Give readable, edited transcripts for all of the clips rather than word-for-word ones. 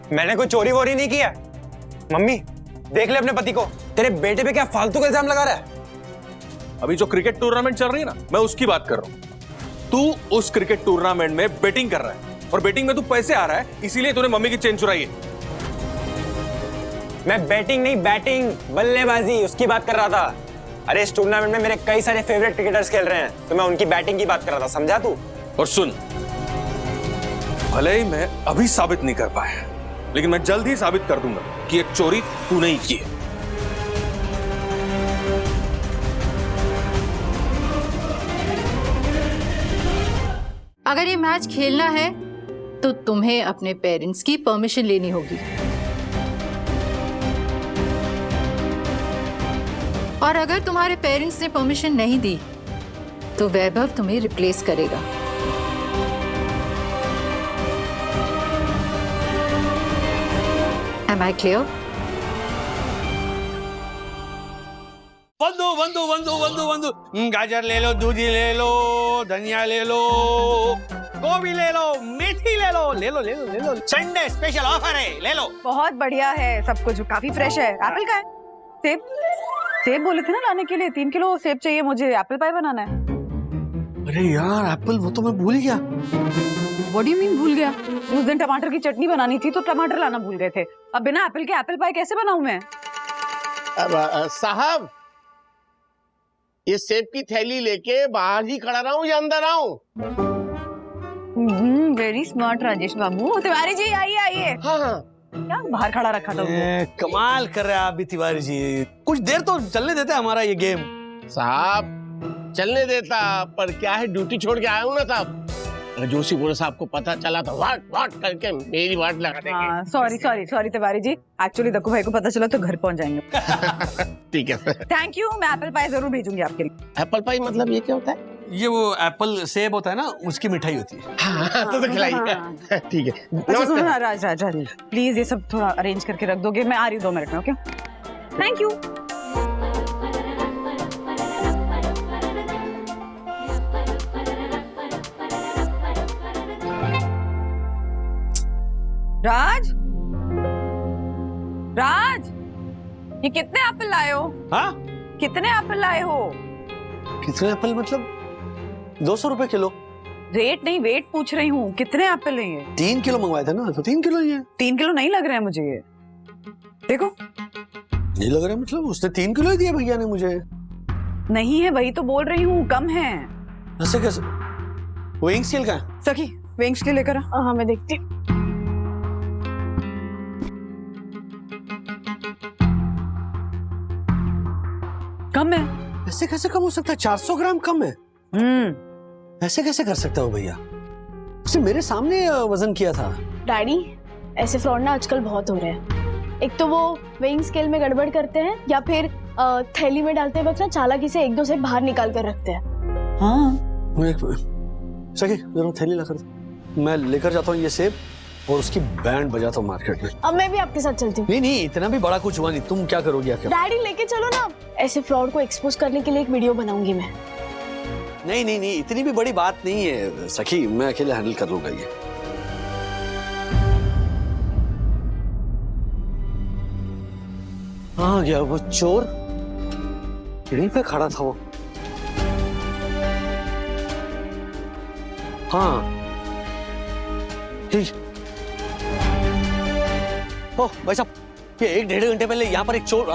मैंने कोई चोरी वोरी नहीं किया। मम्मी देख ले अपने पति को, तेरे बेटे पे क्या फालतू का इल्जाम लगा रहा है। अभी जो क्रिकेट टूर्नामेंट चल रही है ना, मैं उसकी बात कर रहा हूं। तू उस क्रिकेट टूर्नामेंट में बेटिंग कर रहा है और बेटिंग में तू पैसे आ रहा है, इसीलिए तूने मम्मी की चेन चुराई है। मैं बैटिंग नहीं बैटिंग बल्लेबाजी उसकी बात कर रहा था। अरे इस टूर्नामेंट में मेरे कई सारे फेवरेट क्रिकेटर्स खेल रहे हैं, तो मैं उनकी बैटिंग की बात कर रहा था, समझा तू। और सुन, भले ही मैं अभी साबित नहीं कर पाया, लेकिन मैं जल्द ही साबित कर दूंगा कि एक चोरी तूने ही की है। अगर ये मैच खेलना है तो तुम्हें अपने पेरेंट्स की परमिशन लेनी होगी, और अगर तुम्हारे पेरेंट्स ने परमिशन नहीं दी तो वैभव तुम्हें रिप्लेस करेगा। Am I clear? बंधु बंधु बंधु बंधु बंधु, गाजर ले लो, दूधी ले लो, धनिया ले लो, गोभी ले लो, मेथी ले लो, ले लो ले लो ले लो। संडे स्पेशल ऑफर है, ले लो। बहुत बढ़िया है सब कुछ, काफी फ्रेश है। एप्पल का है? सेब? सेब बोले थे ना लाने के लिए, 3 किलो सेब चाहिए मुझे, एप्पल पाई बनाना है। अरे यार एप्पल, वो तो मैं भूल ही गया। What do you mean भूल गया? उस दिन टमाटर की चटनी बनानी थी तो टमाटर लाना भूल गए थे। अब बिना एप्पल के एप्पल पाई कैसे बनाऊं मैं? साहब, ये सेब की थैली लेके बाहर ही खड़ा रहूं या अंदर आऊं? वेरी स्मार्ट राजेश बाबू। तिवारी जी आइए आइए। हाँ हाँ। क्या बाहर खड़ा रखा था? कमाल कर रहे हैं आप भी तिवारी जी, कुछ देर तो चलने देते हमारा ये गेम। साहब चलने देता, पर क्या है ड्यूटी छोड़ के आया हूँ ना साहब। अगर जोशी बोले साहब को पता चला तो वाट करके मेरी वाट लगा देंगे। Sorry sorry sorry Tiwari ji, actually Dakku भाई को पता चला तो घर पहुंच जाएंगे। ठीक है। थैंक यू, मैं एप्पल पाई जरूर भेजूंगी आपके लिए। एप्पल पाई मतलब ये क्या होता है? ये वो एप्पल सेब होता है ना, उसकी मिठाई होती है। हाँ, तो खिलाइए। ठीक है। अच्छा सुनो राज राज प्लीज ये सब थोड़ा अरेंज करके रख दोगे, मैं आ रही हूँ 2 मिनट में। Okay thank you. Raj Raj, ये कितने एप्पल लाए हो? हाँ? कितने एप्पल लाए हो? कितने एप्पल मतलब? 200 रुपए किलो। रेट नहीं वेट पूछ रही हूँ, कितने एप्पल हैं ये? 3 किलो मंगवाए थे ना, तो 3 किलो ही है। 3 किलो नहीं लग रहे हैं मुझे ये, देखो। नहीं लग रहा है मतलब? उसने 3 किलो ही दिए भैया ने मुझे। नहीं है, वही तो बोल रही हूँ, कम है। ऐसे कैसे? वेइंग स्केल का है? सखी वेइंग स्केल लेकर आ। हाँ मैं देखती हूँ। कम है। ऐसे कैसे कम हो सकता है? 400 ग्राम कम है। ऐसे कैसे कर सकता हो भैया? उसने मेरे सामने वजन किया था। डैडी, ऐसे फ्रॉड ना आजकल बहुत हो रहे हैं। एक तो वो वेइंग स्केल में गड़बड़ करते हैं, या फिर थैली में डालते वक्त ना चालाकी से 1-2 सेब बाहर निकाल कर रखते हैं। हाँ सही, जरा थैली ला कर, मैं लेकर जाता हूँ ये सेब और उसकी बैंड बजाता हूँ मार्केट में। अब मैं भी आपके साथ चलती हूँ। नहीं, इतना भी बड़ा कुछ हुआ नहीं, तुम क्या करोगी आखिर? डैडी लेके चलो ना, ऐसे फ्रॉड को एक्सपोज करने के लिए एक वीडियो बनाऊंगी मैं। नहीं, इतनी भी बड़ी बात नहीं है सखी, मैं अकेले हैंडल कर लूंगा ये। आ गया वो चोर, यहीं पे खड़ा था वो। हाँ ठीक। ओह भाई साहब, ये 1-1.5 घंटे पहले यहाँ पर एक चोर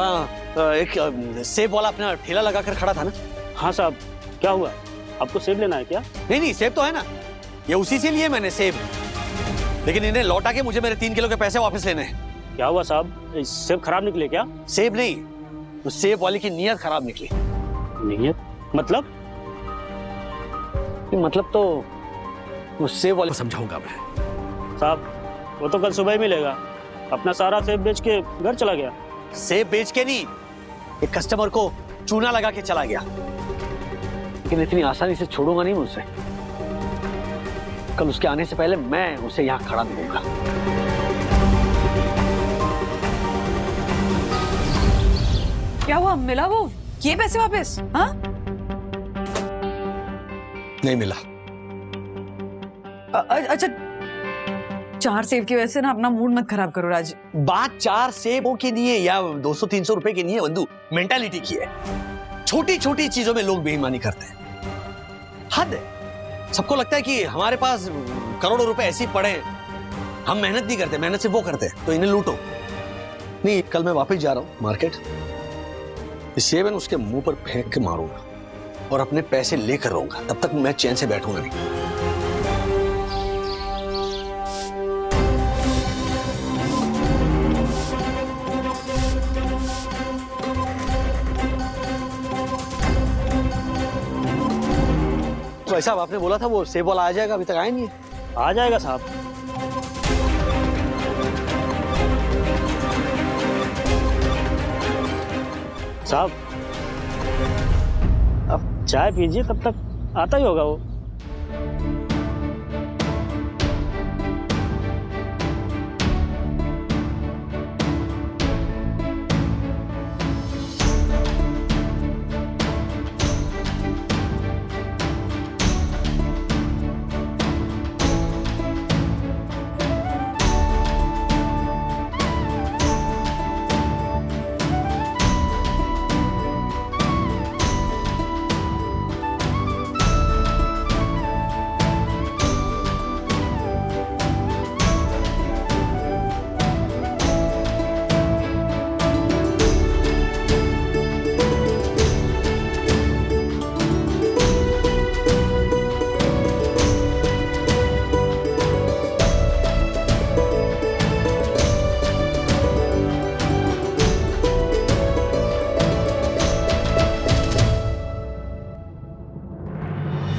एक सेब वाला अपना ठेला लगाकर खड़ा था ना? हाँ साहब, क्या हुआ? आपको सेब लेना है क्या? नहीं, सेब तो है ना, ये उसी से लिए मैंने सेब, लेकिन इन्हें लौटा के मुझे मेरे 3 किलो के पैसे वापस लेने हैं। क्या हुआ साहब, सेब खराब निकले क्या? सेब नहीं, वो सेब वाले की नीयत खराब निकली। नीयत मतलब? मतलब तो वो सेब वाले को समझाऊंगा मैं। साहब वो तो कल सुबह ही मिलेगा, अपना सारा सेब बेच के घर चला गया। सेब बेच के नहीं, एक कस्टमर को चूना लगा के चला गया, लेकिन इतनी आसानी से छोड़ूंगा नहीं मैं उसे। कल उसके आने से पहले मैं उसे यहाँ खड़ा मिलूंगा। क्या हुआ, मिला वो ये पैसे वापस? हाँ नहीं मिला। अच्छा 4 सेब की वजह से ना अपना मूड मत खराब करो राज। बात 4 सेबों की नहीं है या 200-300 रुपए की नहीं है बंधु, मेंटालिटी की है। छोटी छोटी चीजों में लोग बेईमानी करते हैं, हद है। सबको लगता है कि हमारे पास करोड़ों रुपए ऐसे ही पड़े हैं, हम मेहनत नहीं करते, मेहनत सिर्फ वो करते हैं, तो इन्हें लूटो। नहीं, कल मैं वापस जा रहा हूँ मार्केट, इस सेब है उसके मुंह पर फेंक के मारूंगा और अपने पैसे लेकर रहूंगा, तब तक मैं चैन से बैठूंगा नहीं। भाई साहब, आपने बोला था वो सेब वाला आ जाएगा, अभी तक आया नहीं है। आ जाएगा साहब। साहब अब चाय पीजिए, तब तक आता ही होगा वो।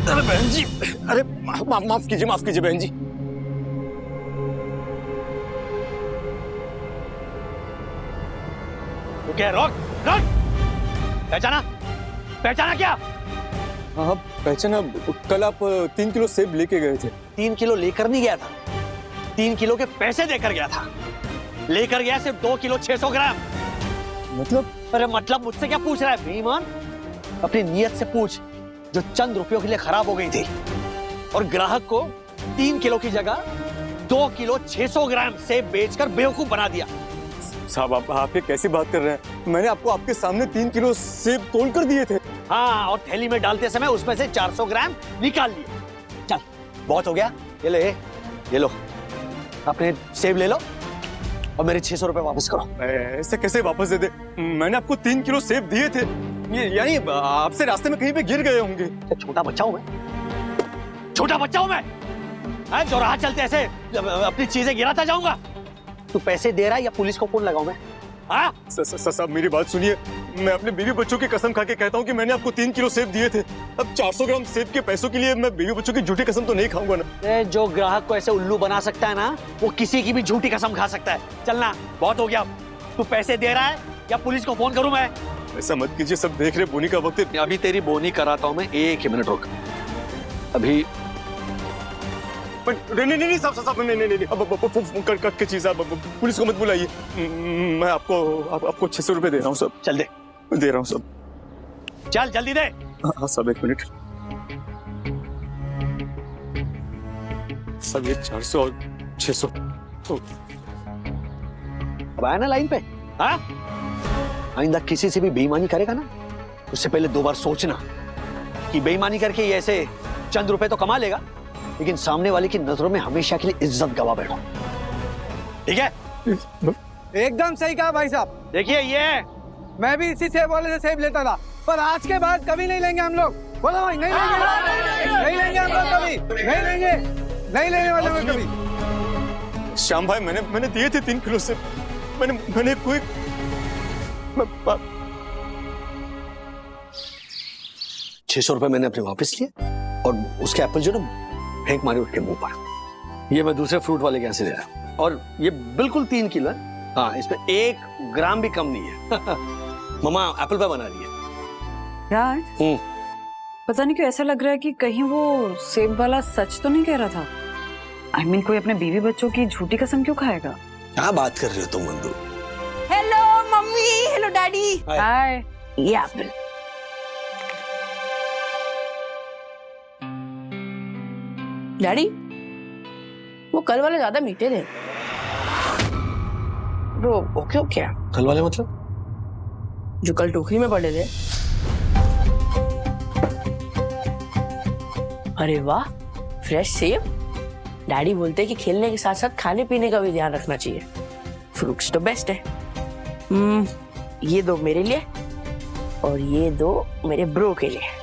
अरे बहन जी, अरे माफ कीजिए बहन जी। तो क्या, रोक रोक, पहचाना पहचाना क्या? हाँ पहचाना, कल आप 3 किलो सेब लेके गए थे। 3 किलो लेकर नहीं गया था, 3 किलो के पैसे देकर गया था। लेकर गया सिर्फ 2 किलो 600 ग्राम। मतलब? अरे मतलब मुझसे क्या पूछ रहा है बेईमान? अपनी नीयत से पूछ, जो चंद रुपयों के लिए खराब हो गई थी। और ग्राहक को 3 किलो की जगह 2 किलो 600 ग्राम सेब बेचकर बेवकूफ बना दिया। साहब आप ये कैसी बात कर रहे हैं? मैंने आपको आपके सामने 3 किलो सेब तोल कर दिए थे। हाँ, और थैली में डालते समय उसमें से 400 ग्राम निकाल लिए। चल, बहुत हो गया, ये लो अपने सेब ले लो और मेरे 600 रुपए वापस करो। ऐसे कैसे वापस दे दे? मैंने आपको 3 किलो सेब दिए थे, यानी आपसे रास्ते में कहीं पे गिर गए होंगे। छोटा बच्चा हूं मैं, छोटा बच्चा हूं मैं, जो राह चलते ऐसे अपनी चीजें गिराता जाऊंगा? तू पैसे दे रहा है या पुलिस को फोन लगाऊं मैं? हाँ? साहब मेरी बात सुनिए, मैं अपने बीवी बच्चों की कसम खा के कहता हूँ कि मैंने आपको 3 किलो सेब दिए थे। अब 400 ग्राम सेब के पैसों के लिए मैं बीवी बच्चों की झूठी कसम तो नहीं खाऊंगा ना। जो ग्राहक को ऐसे उल्लू बना सकता है ना, वो किसी की भी झूठी कसम खा सकता है। चलना, बहुत हो गया। तू पैसे दे रहा है या पुलिस को फोन करूं मैं? ऐसा मत कीजिए, सब देख रहे, बोनी का वक्त है। अभी तेरी बोनी कराता हूं मैं, 1 मिनट रुक। अभी नहीं साहब नहीं, अब कट के चीज, आप पुलिस को मत बुलाइए। मैं आपको 600 रुपए दे रहा हूँ सब। चल दे रहा हूँ सब। चल जल्दी दे। हाँ सब, 1 मिनट। सब ये 400 और 600 अब आया ना लाइन पे। हाँ, आइंदा किसी से भी बेईमानी करेगा ना, उससे पहले 2 बार सोचना कि बेईमानी करके ये ऐसे चंद रुपए तो कमा लेगा, लेकिन सामने वाले की नजरों में हमेशा के लिए इज्जत गवा बैठो। ठीक है? एकदम सही कहा भाई साहब। देखिए, ये मैं भी इसी सेब वाले से सेब लेता था, पर आज के बाद कभी नहीं लेंगे हम लोग। बोलो भाई, नहीं लेंगे हम लोग कभी, नहीं लेने वाले हैं कभी। श्याम भाई, मैंने दिए थे 3 किलो सेब। मैंने कोई 600 रुपए मैंने अपने वापस लिए और उसके एप्पल जो ना फेंक मारे उसके मुंह पर। ये मैं दूसरे फ्रूट वाले के यहाँ से ले रहा, और ये बिल्कुल 3 किलो है। हाँ, इसमें 1 ग्राम भी कम नहीं है। मम्मा एप्पल पाई बना रही है। यार, पता नहीं क्यों ऐसा लग रहा है कि कहीं वो सेब वाला सच तो नहीं कह रहा था। I mean, कोई अपने बीवी बच्चों की झूठी कसम क्यों खाएगा? क्या बात कर रहे हो तुम बंधु? Hello mummy, hello daddy. Hi. ये एप्पल। डैडी, वो कल वाले ज्यादा मीठे थे। वो ओके ओके है। कल वाले मतलब? जो कल टोकरी में पड़े थे। अरे वाह, फ्रेश सेब। डैडी बोलते हैं कि खेलने के साथ साथ खाने पीने का भी ध्यान रखना चाहिए। फ्रूट्स तो बेस्ट है। ये दो मेरे लिए और ये दो मेरे ब्रो के लिए।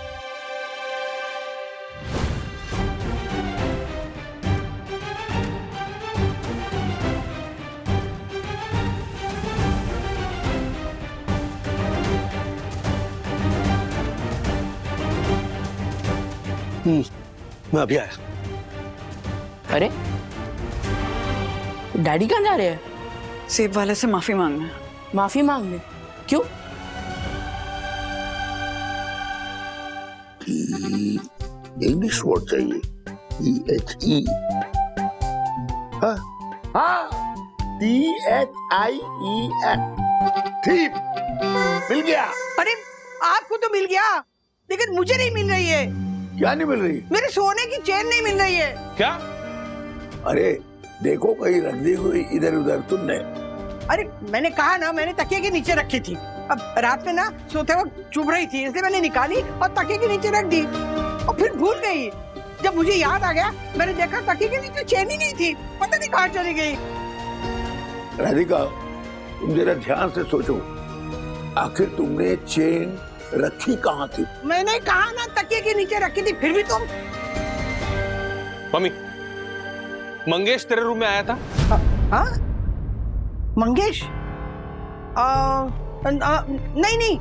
मैं अभी आया। अरे डैडी कहाँ जा रहे हैं? सेब वाले से माफी मांगने। माफी मांगने? क्यों? इंग्लिश वर्ड चाहिए। EHE। हाँ THIEF। ठीक, मिल गया। अरे आपको तो मिल गया, लेकिन मुझे नहीं मिल रही है। क्या नहीं मिल रही? मेरे सोने की चेन नहीं मिल रही है। क्या? अरे देखो कहीं रख दी हुई इधर उधर तुमने। अरे मैंने कहा ना, मैंने तकिए के नीचे रखी थी। अब रात में ना सोते वक्त चुभ रही थी, इसलिए मैंने निकाली और तकिए के नीचे रख दी और फिर भूल गई। जब मुझे याद आ गया, मैंने देखा तकिए के नीचे चेन ही नहीं थी, पता नहीं कहाँ चली गई। राधिका, तुम जरा ध्यान से सोचो, आखिर तुमने चेन रखी कहाँ थी? मैंने कहा ना तकिए के नीचे रखी थी, फिर भी तुम। मम्मी, मंगेश तेरे रूम में आया था? हाँ? मंगेश? नहीं,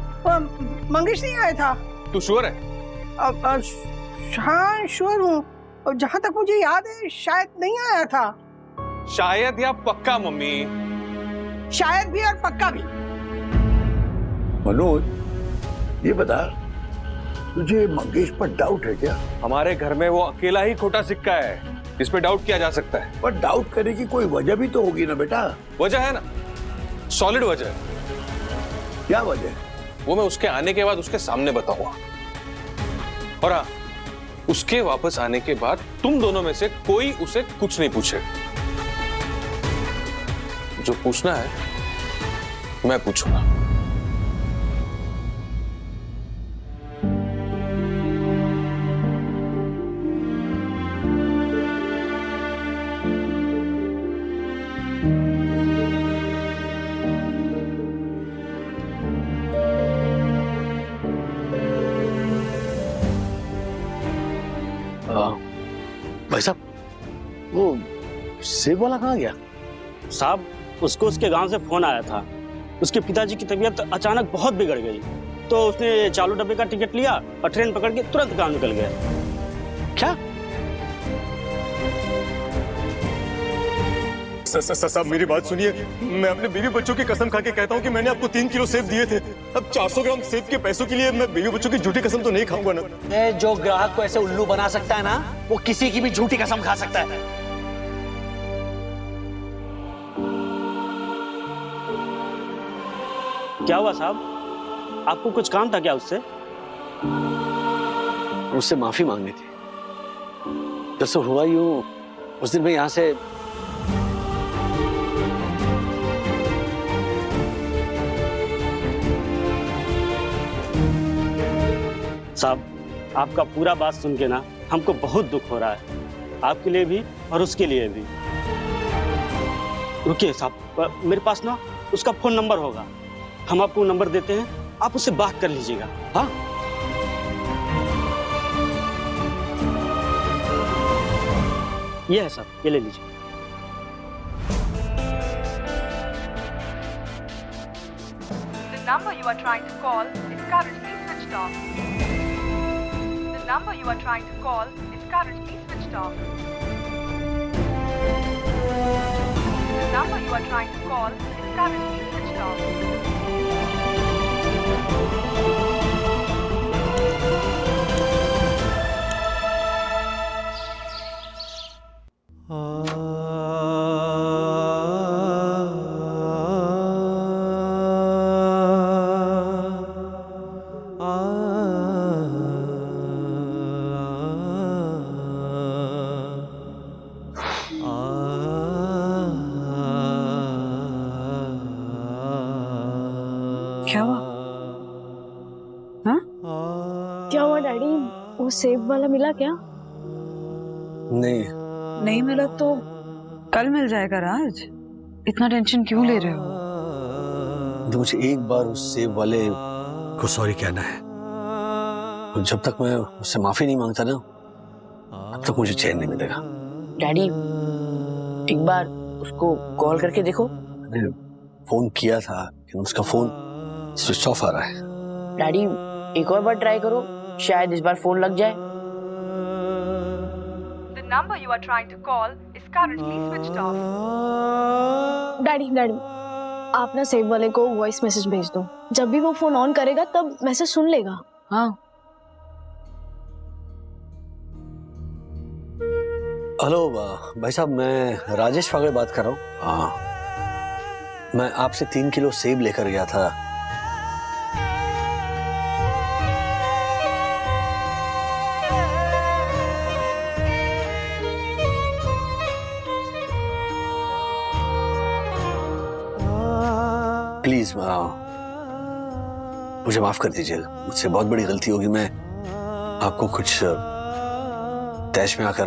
मंगेश नहीं आया था। तू श्योर है? हाँ श्योर हूँ, और जहाँ तक मुझे याद है शायद नहीं आया था। शायद या पक्का मम्मी? शायद भी और पक्का भी। मनोज, ये बता, तुझे मंगेश पर डाउट है क्या? हमारे घर में वो अकेला ही खोटा सिक्का है, इस पे डाउट किया जा सकता है। पर डाउट करने की कोई वजह भी तो होगी ना बेटा। वजह है ना, सॉलिड वजह है। क्या वजह? वो मैं उसके आने के बाद उसके सामने बताऊंगा। और हाँ, उसके वापस आने के बाद तुम दोनों में से कोई उसे कुछ नहीं पूछे। जो पूछना है मैं पूछूंगा। भाई साहब, वो सेब वाला कहाँ गया? साहब, उसको उसके गांव से फोन आया था। उसके पिताजी की तबीयत अचानक बहुत बिगड़ गई, तो उसने चालू डब्बे का टिकट लिया और ट्रेन पकड़ के तुरंत गांव निकल गया। क्या? साहब मेरी बात सुनिए, मैं अपने बीवी बच्चों की कसम खा के कहता हूँ कि मैंने आपको 3 किलो सेब दिए थे। अब 400 ग्राम सेब के पैसों के लिए मैं बीवी बच्चों की झूठी कसम तो नहीं खाऊंगा ना। जो ग्राहक को ऐसे उल्लू बना सकता है ना, वो किसी की भी झूठी कसम खा सकता है। क्या हुआ साहब, आपको कुछ काम था क्या उससे? उससे माफी मांगनी थी। जैसे हुआ यूं, उस दिन मैं यहाँ से साहब, आपका पूरा बात सुन के ना हमको बहुत दुख हो रहा है, आपके लिए भी और उसके लिए भी। रुकिए साहब, मेरे पास ना उसका फोन नंबर होगा, हम आपको नंबर देते हैं, आप उससे बात कर लीजिएगा। हाँ, ये है साहब, ये ले लीजिए। The number you are trying to call is currently switched off. The number you are trying to call is currently switched off. The number you are trying to call is currently switched off. क्या हुआ? हाँ? क्या हुआ daddy? वो सेब वाला मिला क्या? नहीं मिला तो कल मिल जाएगा राज। इतना टेंशन क्यों ले रहे हो? मुझे एक बार उस सेब वाले को सॉरी कहना है। और जब तक मैं उससे माफी नहीं मांगता ना, तब तक मुझे चैन नहीं मिलेगा। डैडी एक बार उसको कॉल करके देखो। मैंने फोन किया था लेकिन उसका फोन स्विच ऑफ आ रहा है। डैडी एक और बार ट्राई करो, शायद इस बार फोन लग जाए। The number you are trying to call is currently switched off. Daddy आप ना सेब वाले को वॉइस मैसेज भेज दो। जब भी वो फोन ऑन करेगा तब मैसेज सुन लेगा। हाँ। हेलो भाई साहब, मैं राजेश फागड़े बात कर रहा हूँ। मैं आपसे 3 किलो सेब लेकर गया था। प्लीज मुझे माफ कर दीजिएगा, मुझसे बहुत बड़ी गलती होगी। मैं आपको कुछ तैश में आकर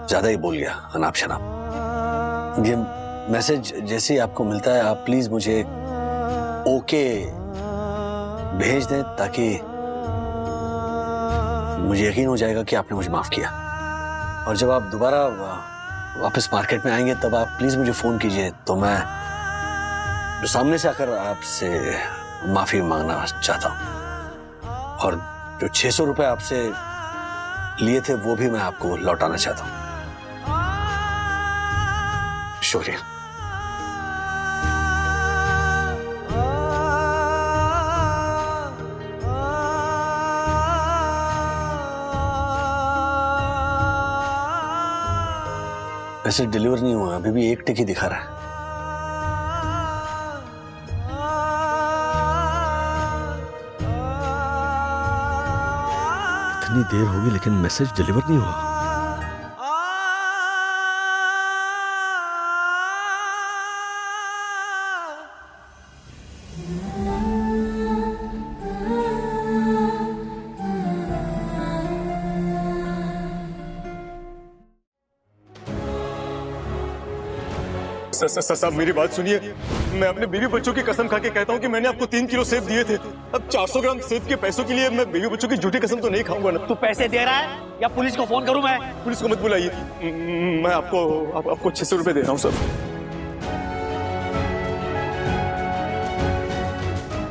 ज्यादा ही बोल गया, अनाप शनाप। ये मैसेज जैसे ही आपको मिलता है, आप प्लीज मुझे ओके भेज दें ताकि मुझे यकीन हो जाएगा कि आपने मुझे माफ किया। और जब आप दोबारा वापस मार्केट में आएंगे तब आप प्लीज मुझे फोन कीजिए, तो मैं सामने से आकर आपसे माफी मांगना चाहता हूं। और जो 600 रुपए आपसे लिए थे वो भी मैं आपको लौटाना चाहता हूं। शुक्रिया। मैसेज डिलीवर नहीं हुआ, अभी भी 1 टिक ही दिखा रहा है। इतनी देर होगी लेकिन मैसेज डिलीवर नहीं हुआ। साहब मेरी बात सुनिए, मैं अपने बीवी बच्चों की कसम खा के कहता हूँ कि मैंने आपको 3 किलो सेब दिए थे। अब 400 ग्राम सेब के पैसों के लिए मैं बीवी बच्चों की झूठी कसम तो नहीं खाऊंगा ना। तू पैसे दे रहा है या पुलिस को फोन करूं मैं? पुलिस को मत बुलाइए, मैं आपको 600 रुपए दे रहा हूँ सर।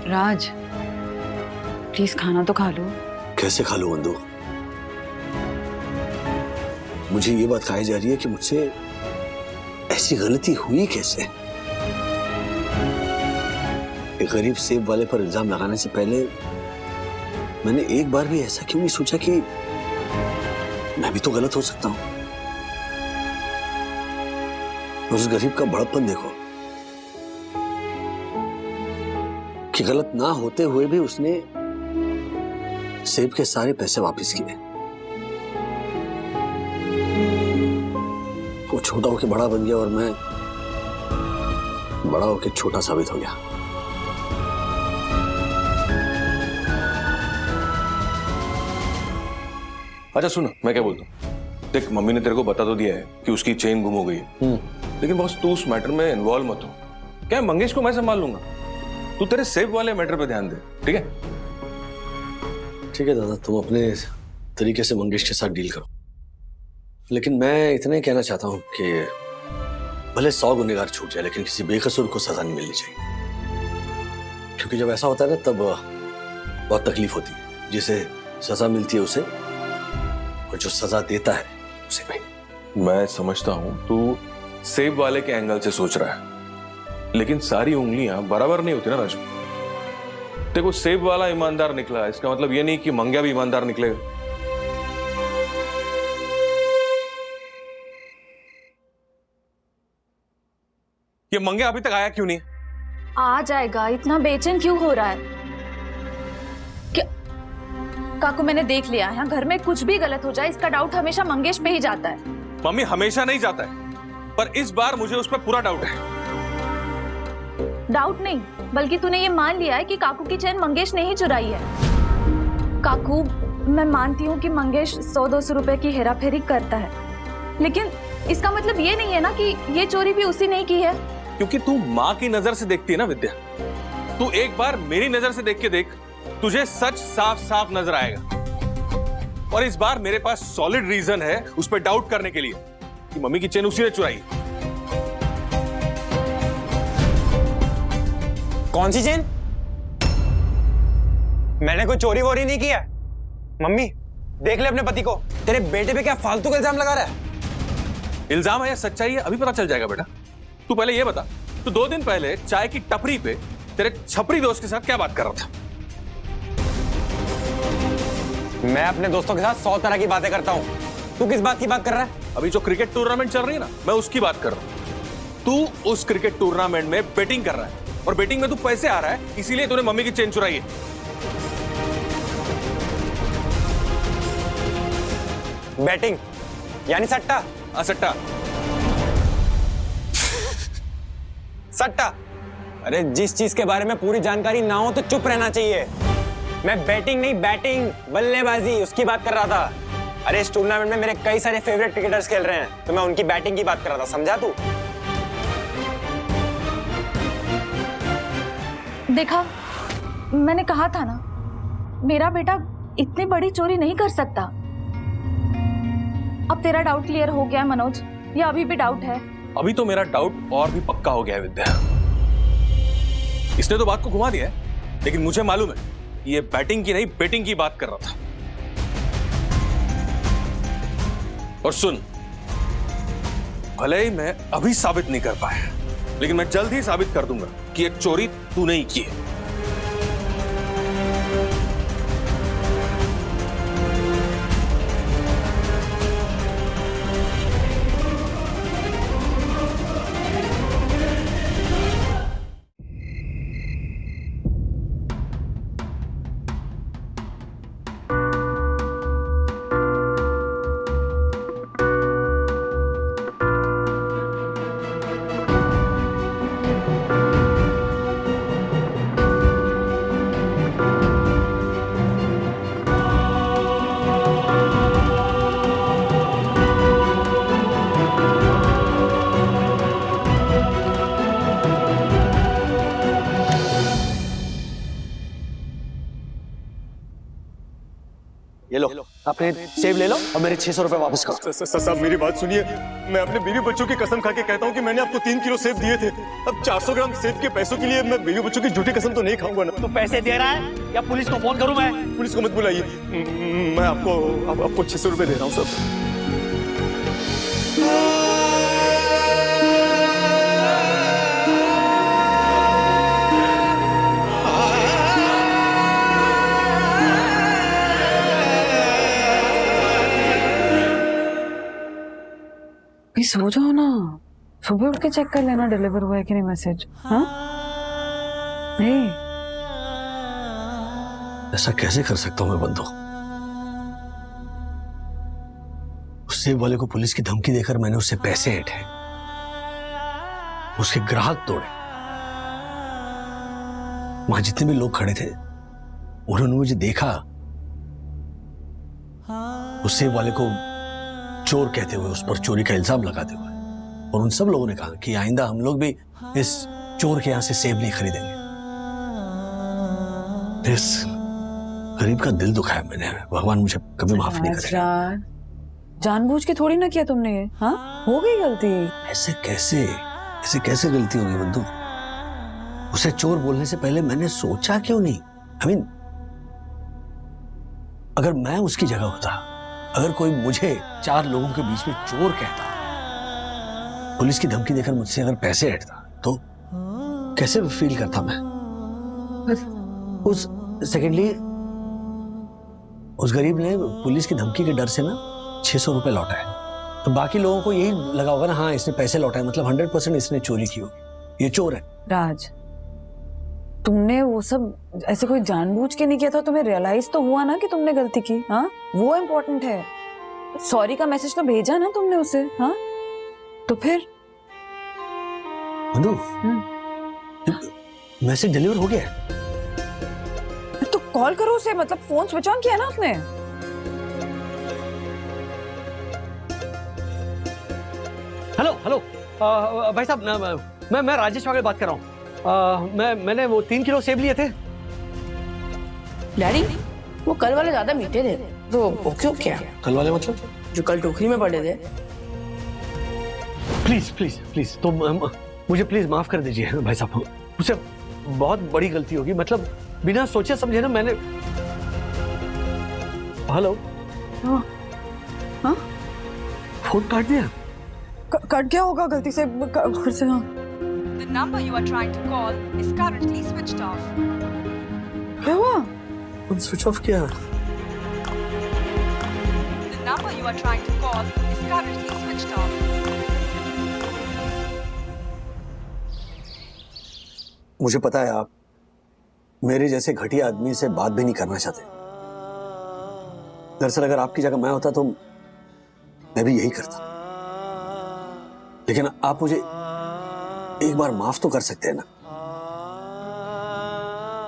राज प्लीज खाना तो खा लो। कैसे खा लूं बंधु? मुझे ये बात कही जा रही है कि मुझसे ऐसी गलती हुई कैसे? एक गरीब सेब वाले पर इल्जाम लगाने से पहले मैंने एक बार भी ऐसा क्यों नहीं सोचा कि मैं भी तो गलत हो सकता हूं। उस गरीब का बड़प्पन देखो कि गलत ना होते हुए भी उसने सेब के सारे पैसे वापस किए। वो छोटा होके बड़ा बन गया और मैं बड़ा होके छोटा साबित हो गया। अच्छा सुन, मैं क्या बोलता हूँ, देख मम्मी ने तेरे को बता तो दिया है कि उसकी चेन गुम हो गई है, लेकिन बॉस तू उस मैटर में इन्वॉल्व मत हो। क्या मंगेश को मैं संभाल लूंगा, तू तेरे सेब वाले मैटर पे ध्यान दे, ठीक है? ठीक है दादा, तुम अपने तरीके से मंगेश के साथ डील करो, लेकिन मैं इतना ही कहना चाहता हूं कि भले 100 गुनहगार छूट जाए लेकिन किसी बेकसूर को सजा नहीं मिलनी चाहिए। क्योंकि जब ऐसा होता है ना तब बहुत तकलीफ होती है। जिसे सजा मिलती है उसे, और जो सजा देता है उसे नहीं। मैं समझता हूं तू सेब वाले के एंगल से सोच रहा है, लेकिन सारी उंगलियां बराबर नहीं होती ना राजू। देखो सेब वाला ईमानदार निकला, इसका मतलब ये नहीं कि मंग्या भी ईमानदार निकलेगा। ये मंग्या अभी तक आया क्यों नहीं? आ जाएगा, इतना बेचैन क्यों हो रहा है? क्या काकू, मैंने देख लिया है, घर में कुछ भी गलत हो जाए इसका डाउट हमेशा मंगेश पे ही जाता है। मम्मी हमेशा नहीं जाता है, पर इस बार मुझे उस पर पूरा डाउट है। डाउट नहीं, बल्कि तूने ये मान लिया है कि काकू की चेन मंगेश ने ही चुराई है। काकू, मैं मानती हूँ कि मंगेश 100-200 रुपए की हेरा फेरी करता है, लेकिन इसका मतलब ये नहीं है ना कि ये चोरी भी उसी ने की है। क्योंकि तू माँ की नजर से देखती है ना विद्या, तू एक बार मेरी नजर से देख के देख, तुझे सच साफ साफ नजर आएगा। और इस बार मेरे पास सॉलिड रीजन है उस पर डाउट करने के लिए कि मम्मी की चेन उसी ने चुराई है। कौन सी चेन? मैंने कोई चोरी वोरी नहीं किया। मम्मी देख ले अपने पति को, तेरे बेटे पे क्या फालतू का इल्जाम लगा रहा है। इल्जाम है या सच्चाई है अभी पता चल जाएगा बेटा। तू पहले ये बता, तू 2 दिन पहले चाय की टपरी पे तेरे छपरी दोस्त के साथ क्या बात कर रहा था? मैं अपने दोस्तों के साथ 100 तरह की बातें करता हूँ। तू किस बात की बात कर रहा है? अभी जो क्रिकेट टूर्नामेंट चल रही है ना, मैं उसकी बात कर रहा हूँ। तू उस क्रिकेट टूर्नामेंट में बेटिंग कर रहा है और बेटिंग में तू पैसे आ रहा है, इसीलिए तूने मम्मी की चेन चुराई है। बैटिंग यानी सट्टा? सट्टा। सट्टा? अरे जिस चीज के बारे में पूरी जानकारी ना हो तो चुप रहना चाहिए। मैं बैटिंग नहीं, बैटिंग बल्लेबाजी उसकी बात कर रहा था। अरे इस टूर्नामेंट में मेरे कई सारे फेवरेट क्रिकेटर्स खेल रहे हैं, तो मैं उनकी बैटिंग की बात कर रहा था, समझा तू? देखा, मैंने कहा था ना, मेरा बेटा इतनी बड़ी चोरी नहीं कर सकता। अब तेरा डाउट क्लियर हो गया है मनोज, या अभी भी डाउट है? अभी तो मेरा डाउट और भी पक्का हो गया है विद्या। इसने तो बात को घुमा दिया है, लेकिन मुझे मालूम है ये बैटिंग की नहीं बेटिंग की बात कर रहा था। और सुन, भले ही मैं अभी साबित नहीं कर पाया, लेकिन मैं जल्द ही साबित कर दूंगा कि ये चोरी तूने ही की है। ये लो, अपने सेब ले लो और मेरे 600 रुपए वापस करो। साहब मेरी बात सुनिए, मैं अपने बीवी बच्चों की कसम खा के कहता हूँ कि मैंने आपको 3 किलो सेब दिए थे। अब 400 ग्राम सेब के पैसों के लिए मैं बीवी बच्चों की झूठी कसम तो नहीं खाऊंगा ना। तो पैसे दे रहा है या पुलिस को फोन करूं मैं? पुलिस को मत बुलाइए, मैं आपको 600 रुपए दे रहा हूँ सब। सो जाओ ना, सुबह उठ के चेक कर लेना डिलीवर हुआ है कि नहीं मैसेज। हाँ नहीं, ऐसा कैसे कर सकता हूं मैं बंदो? उस सेब वाले को पुलिस की धमकी देकर मैंने उससे पैसे ऐंठे, उसके ग्राहक तोड़े। वहां जितने भी लोग खड़े थे उन्होंने मुझे देखा, उस सेब वाले को चोर कहते हुए, उस पर चोरी का इल्जाम लगाते हुए, और उन सब लोगों ने कहा कि आइंदा हम लोग भी इस चोर के यहां से सेब नहीं खरीदेंगे। इस गरीब का दिल दुखाया मैंने, भगवान मुझे कभी माफ नहीं करेगा। जानबूझ के थोड़ी ना किया तुमने ये, हाँ हो गई गलती। ऐसे कैसे गलती होगी बंधु? उसे चोर बोलने से पहले मैंने सोचा क्यों नहीं? I mean, अगर मैं उसकी जगह होता, अगर कोई मुझे 4 लोगों के बीच में चोर कहता, पुलिस की धमकी देकर मुझसे अगर पैसे ऐंठता, तो कैसे फील करता मैं? सेकेंडली उस गरीब ने पुलिस की धमकी के डर से ना 600 रुपए लौटाए, तो बाकी लोगों को यही लगा होगा ना, हाँ इसने पैसे लौटाए मतलब 100% इसने चोरी की होगी, ये चोर है। राज, तुमने वो सब ऐसे कोई जानबूझ के नहीं किया था, तुम्हें रियलाइज तो हुआ ना कि तुमने गलती की। हाँ वो इम्पोर्टेंट है। सॉरी का मैसेज तो भेजा ना तुमने उसे। हाँ तो फिर बंधु, मैसेज डिलीवर हो गया है। तो कॉल करो उसे, मतलब फोन स्विच ऑन किया ना उसने। हेलो हेलो भाई साहब, मैं राजेश वागले बात कर रहा हूँ। मैंने वो 3 किलो सेब लिए थे। डैडी वो कल वाले ज्यादा मीठे थे, तो वो क्यों क्या? कल वाले मतलब? जो कल टोकरी में पड़े थे। प्लीज प्लीज प्लीज, तो मुझे प्लीज माफ कर दीजिए भाई साहब, मुझसे बहुत बड़ी गलती होगी, मतलब बिना सोचे समझे ना मैंने। हेलो। हाँ हाँ, फोन काट दिया। कट गया होगा गलती से, फिर से। हाँ, The number you are trying to call is currently switched off. क्या हुआ? स्विच ऑफ किया। The number you are trying to call is currently switched off. मुझे पता है आप मेरे जैसे घटिया आदमी से बात भी नहीं करना चाहते। दरअसल अगर आपकी जगह मैं होता तो मैं भी यही करता, लेकिन आप मुझे एक बार माफ तो कर सकते हैं ना।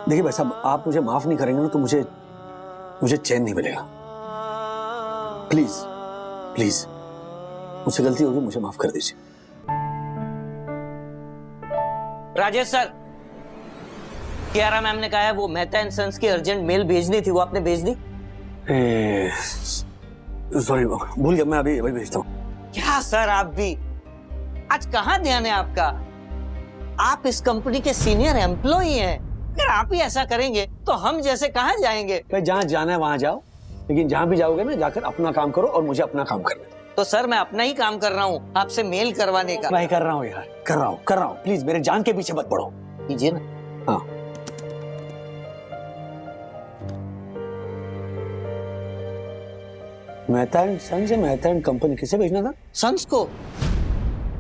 देखिए भाई साहब, आप मुझे माफ नहीं करेंगे ना तो मुझे चैन नहीं मिलेगा। प्लीज प्लीज, मुझसे गलती होगी, मुझे माफ कर दीजिए। राजेश सर, कियारा मैम ने कहा है वो मेहता एंड सन्स की अर्जेंट मेल भेजनी थी, वो आपने भेज दी? सॉरी, भूल गया, मैं अभी भेजता हूँ। क्या सर, आप भी आज कहाँ ध्यान है आपका? आप इस कंपनी के सीनियर एम्प्लॉई हैं। अगर आप ही ऐसा करेंगे तो हम जैसे कहाँ जाएंगे? भाई जहाँ जाना है वहां जाओ, लेकिन जहाँ भी जाओगे ना जाकर अपना काम करो और मुझे अपना काम करने दो। तो सर मैं अपना ही काम कर रहा हूँ, आपसे मेल करवाने का। मैं कर रहा हूँ यार, कर रहा हूँ। प्लीज मेरे जान के पीछे मत पड़ो। कीजिए ना। हाँ, मेहता एंड सन्स या मेहता एंड कंपनी, किसे भेजना था? सन्स को।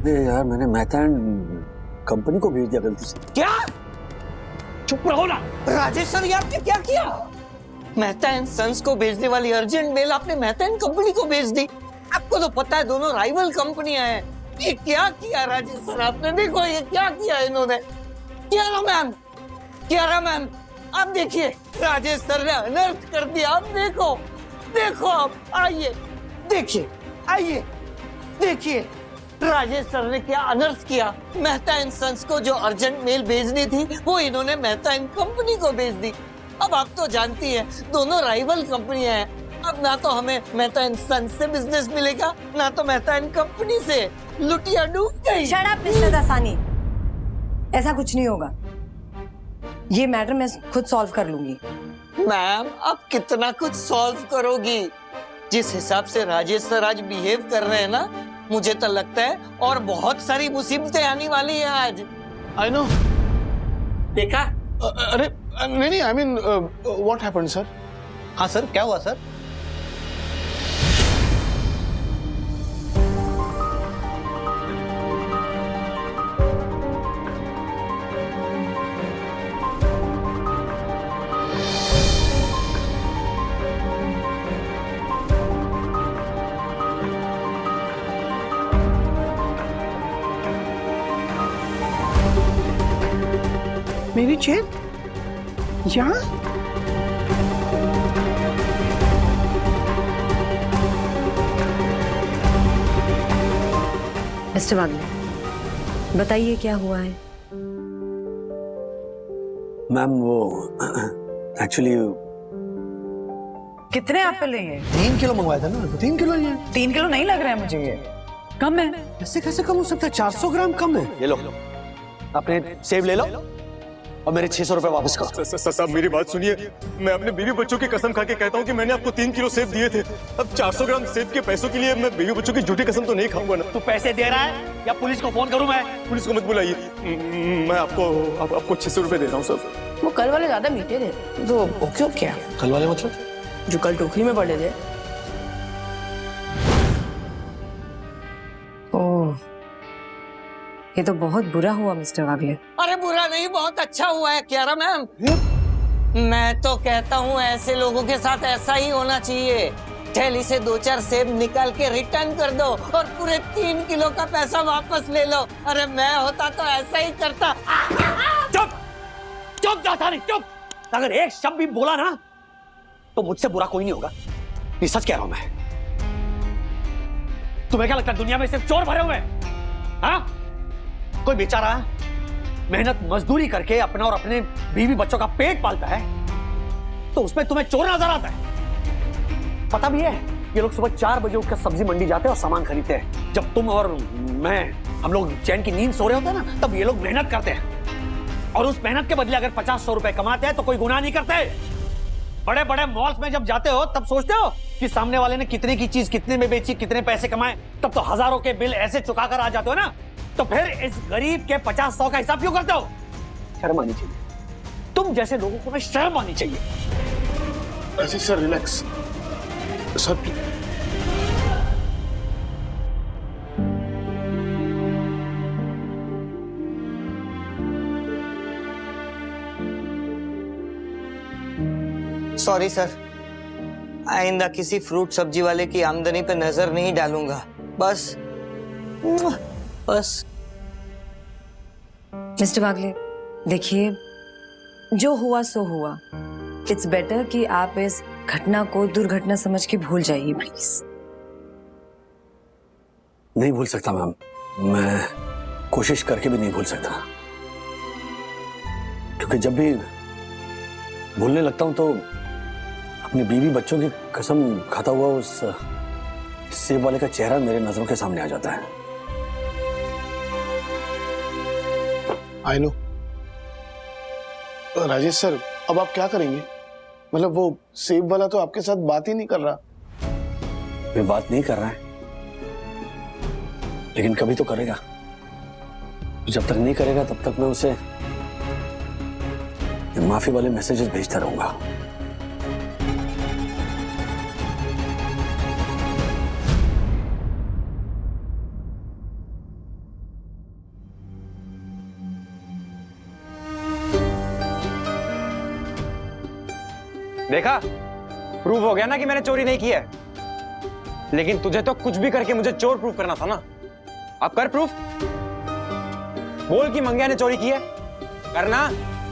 यार मैंने मेहता एंड कंपनी को भेज दिया गलती से। क्या? चुप रहो ना राजेश सर, ये आपने क्या किया? मेहता एंड सन्स को भेजने वाली अर्जेंट मेल आपने मेहता एंड कंपनी को भेज दी। आपको तो पता है दोनों राइवल कंपनियां हैं। ये क्या किया राजेश सर आपने? देखो ये क्या किया इन्होंने। कियारा मैम, आप देखिए राजेश सर ने अनर्थ कर दिया। आप देखो आप आइए देखिए राजेश सर ने क्या अनर्थ किया। मेहता एंड सन्स को जो अर्जेंट मेल भेजनी थी वो इन्होंने मेहता एंड कंपनी को भेज दी। अब आप तो जानती हैं दोनों राइवल कंपनियां हैं। अब ना तो हमें मेहता एंड सन्स से बिजनेस मिलेगा, ना तो मेहता एंड कंपनी से। लुटिया डूब गई। शट अप मिस्टर दासानी, ऐसा कुछ नहीं होगा। ये मैटर मैं खुद सॉल्व कर लूंगी। मैम आप कितना कुछ सॉल्व करोगी? जिस हिसाब से राजेश सर आज बिहेव कर रहे हैं ना, मुझे तो लगता है और बहुत सारी मुसीबतें आने वाली हैं आज। I know. देखा? अरे नहीं, I mean what happened sir? हाँ सर, क्या हुआ सर? मेरी चेन यहाँ? मिस्टर वागले, बताइए क्या हुआ है? मैम वो एक्चुअली कितने एप्पल लेंगे? 3 किलो मंगवाया था ना, तो 3 किलो ही है। 3 किलो नहीं लग रहा है मुझे, ये कम है। इससे कैसे कम हो सकता है? 400 ग्राम कम है। ये लो, अपने सेब ले लो और मेरे 600 रुपए वापस करो। साहब मेरी बात सुनिए, मैं अपने बीवी बच्चों की कसम खा के कहता हूँ कि मैंने आपको 3 किलो सेब दिए थे। अब 400 ग्राम सेब के पैसों के लिए मैं बीवी बच्चों की झूठी कसम तो नहीं खाऊंगा ना। तू पैसे दे रहा है या पुलिस को फोन करूं मैं? पुलिस को मत बुलाइए, मैं आपको 600 रुपए दे रहा हूँ सर। वो कल वाले ज्यादा मीठे थे, तो वो क्यों क्या? कल वाले मतलब? जो कल टोकरी में पड़े थे। ओह, ये तो बहुत बुरा हुआ मिस्टर वागले। अरे बुरा नहीं, बहुत अच्छा हुआ है कियारा मैम। मैं तो कहता हूँ ऐसे लोगों के साथ ऐसा ही होना चाहिए। थैली से 2-4 सेब निकाल के रिटर्न कर दो और पूरे 3 किलो का पैसा वापस ले लो। अरे मैं होता तो ऐसा ही करता। जाता नहीं, चुप। अगर एक शब्द भी बोला ना तो मुझसे बुरा कोई नहीं होगा। ये सच कह रहा हूं मैं। तुम्हें क्या लगता है दुनिया में सिर्फ चोर भरे हुए हैं? हाँ? कोई बेचारा मेहनत मजदूरी करके अपना और अपने बीवी बच्चों का पेट पालता है तो उसमें तुम्हें चोर नजर आता है? पता भी है ये लोग सुबह 4 बजे उठकर सब्जी मंडी जाते हैं और सामान खरीदते हैं। जब तुम और मैं हम लोग चैन की नींद सो रहे होते हैं ना, तब ये लोग मेहनत करते हैं और उस मेहनत के बदले अगर 50-100 रुपए कमाते हैं तो कोई गुनाह नहीं करते। बड़े बड़े मॉल्स में जब जाते हो तब सोचते हो कि सामने वाले ने कितने की चीज कितने में बेची, कितने पैसे कमाए, तब तो हजारों के बिल ऐसे चुका कर आ जाते हो ना। तो फिर इस गरीब के 50-100 का हिसाब क्यों करते हो? शर्म आनी चाहिए। तुम जैसे लोगों को शर्म आनी चाहिए। Rajesh sir relax sir. Sorry sir, आइंदा किसी फ्रूट सब्जी वाले की आमदनी पे नजर नहीं डालूंगा। बस बस। मिस्टर वागले, देखिए जो हुआ सो हुआ। इट्स बेटर कि आप इस घटना को दुर्घटना समझ के भूल जाइए प्लीज। नहीं भूल सकता मैम, मैं कोशिश करके भी नहीं भूल सकता, क्योंकि जब भी भूलने लगता हूं तो अपनी बीवी बच्चों की कसम खाता हुआ उस सेब वाले का चेहरा मेरे नजरों के सामने आ जाता है। आई नो राजेश सर, अब आप क्या करेंगे? मतलब वो सेब वाला तो आपके साथ बात ही नहीं कर रहा। वे बात नहीं कर रहा है, लेकिन कभी तो करेगा। जब तक नहीं करेगा तब तक मैं उसे माफी वाले मैसेजेस भेजता रहूंगा। देखा, प्रूव हो गया ना कि मैंने चोरी नहीं की है। लेकिन तुझे तो कुछ भी करके मुझे चोर प्रूफ करना था ना। अब कर प्रूफ, बोल कि मंगिया ने चोरी की है। करना,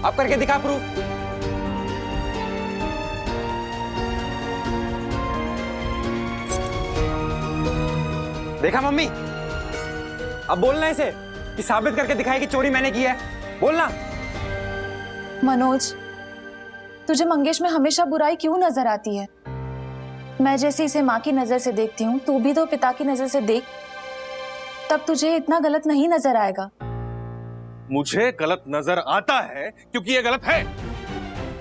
अब करके दिखा प्रूफ। देखा मम्मी, अब बोलना इसे कि साबित करके दिखाए कि चोरी मैंने की है। बोलना। मनोज, तुझे मंगेश में हमेशा बुराई क्यों नजर आती है? मैं जैसे इसे माँ की नजर से देखती हूँ, तू भी तो पिता की नजर से देख, तब तुझे इतना गलत नहीं नजर आएगा। मुझे गलत नजर आता है क्योंकि ये गलत है।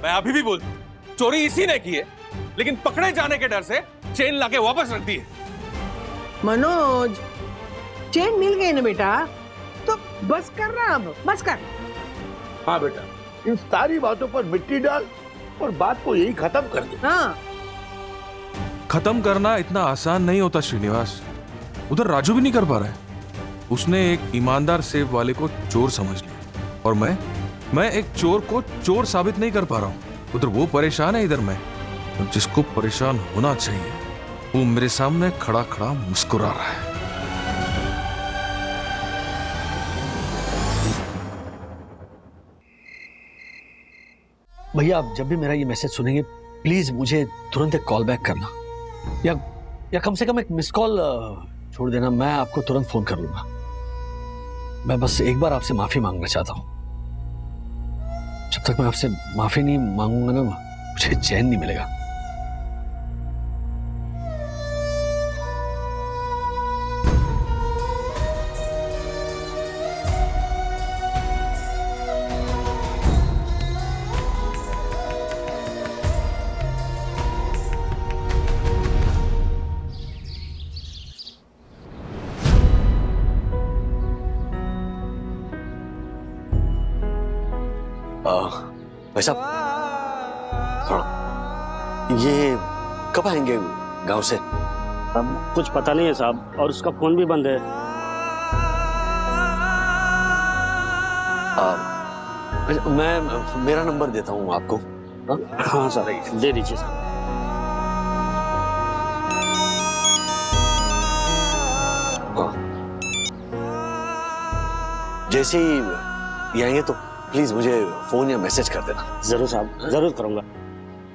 मैं अभी भी बोलता हूं, चोरी इसी ने की है, लेकिन पकड़े जाने के डर से चेन लाके वापस रख दी है। मनोज, चेन मिल गई ना बेटा, तो बस कर रहा, अब बस कर। हाँ बेटा, इन सारी बातों पर मिट्टी डाल और बात को यही खत्म कर दे। हाँ। खत्म करना इतना आसान नहीं होता श्रीनिवास। उधर राजू भी नहीं कर पा रहा है। उसने एक ईमानदार सेब वाले को चोर समझ लिया और मैं एक चोर को चोर साबित नहीं कर पा रहा हूं। उधर वो परेशान है, इधर मैं। जिसको परेशान होना चाहिए वो मेरे सामने खड़ा खड़ा मुस्कुरा रहा है। भैया, आप जब भी मेरा ये मैसेज सुनेंगे प्लीज मुझे तुरंत एक कॉल बैक करना, या कम से कम एक मिस कॉल छोड़ देना। मैं आपको तुरंत फोन कर लूंगा। मैं बस एक बार आपसे माफी मांगना चाहता हूं। जब तक मैं आपसे माफी नहीं मांगूंगा ना, मुझे चैन नहीं मिलेगा। भाई साहब, ये कब आएंगे गांव से? अब कुछ पता नहीं है साहब, और उसका फोन भी बंद है। मैं मेरा नंबर देता हूँ आपको। हाँ सर, दे दीजिए साहब। जैसे ही ये आएंगे तो प्लीज मुझे फोन या मैसेज कर देना। जरूर साहब, जरूर करूंगा।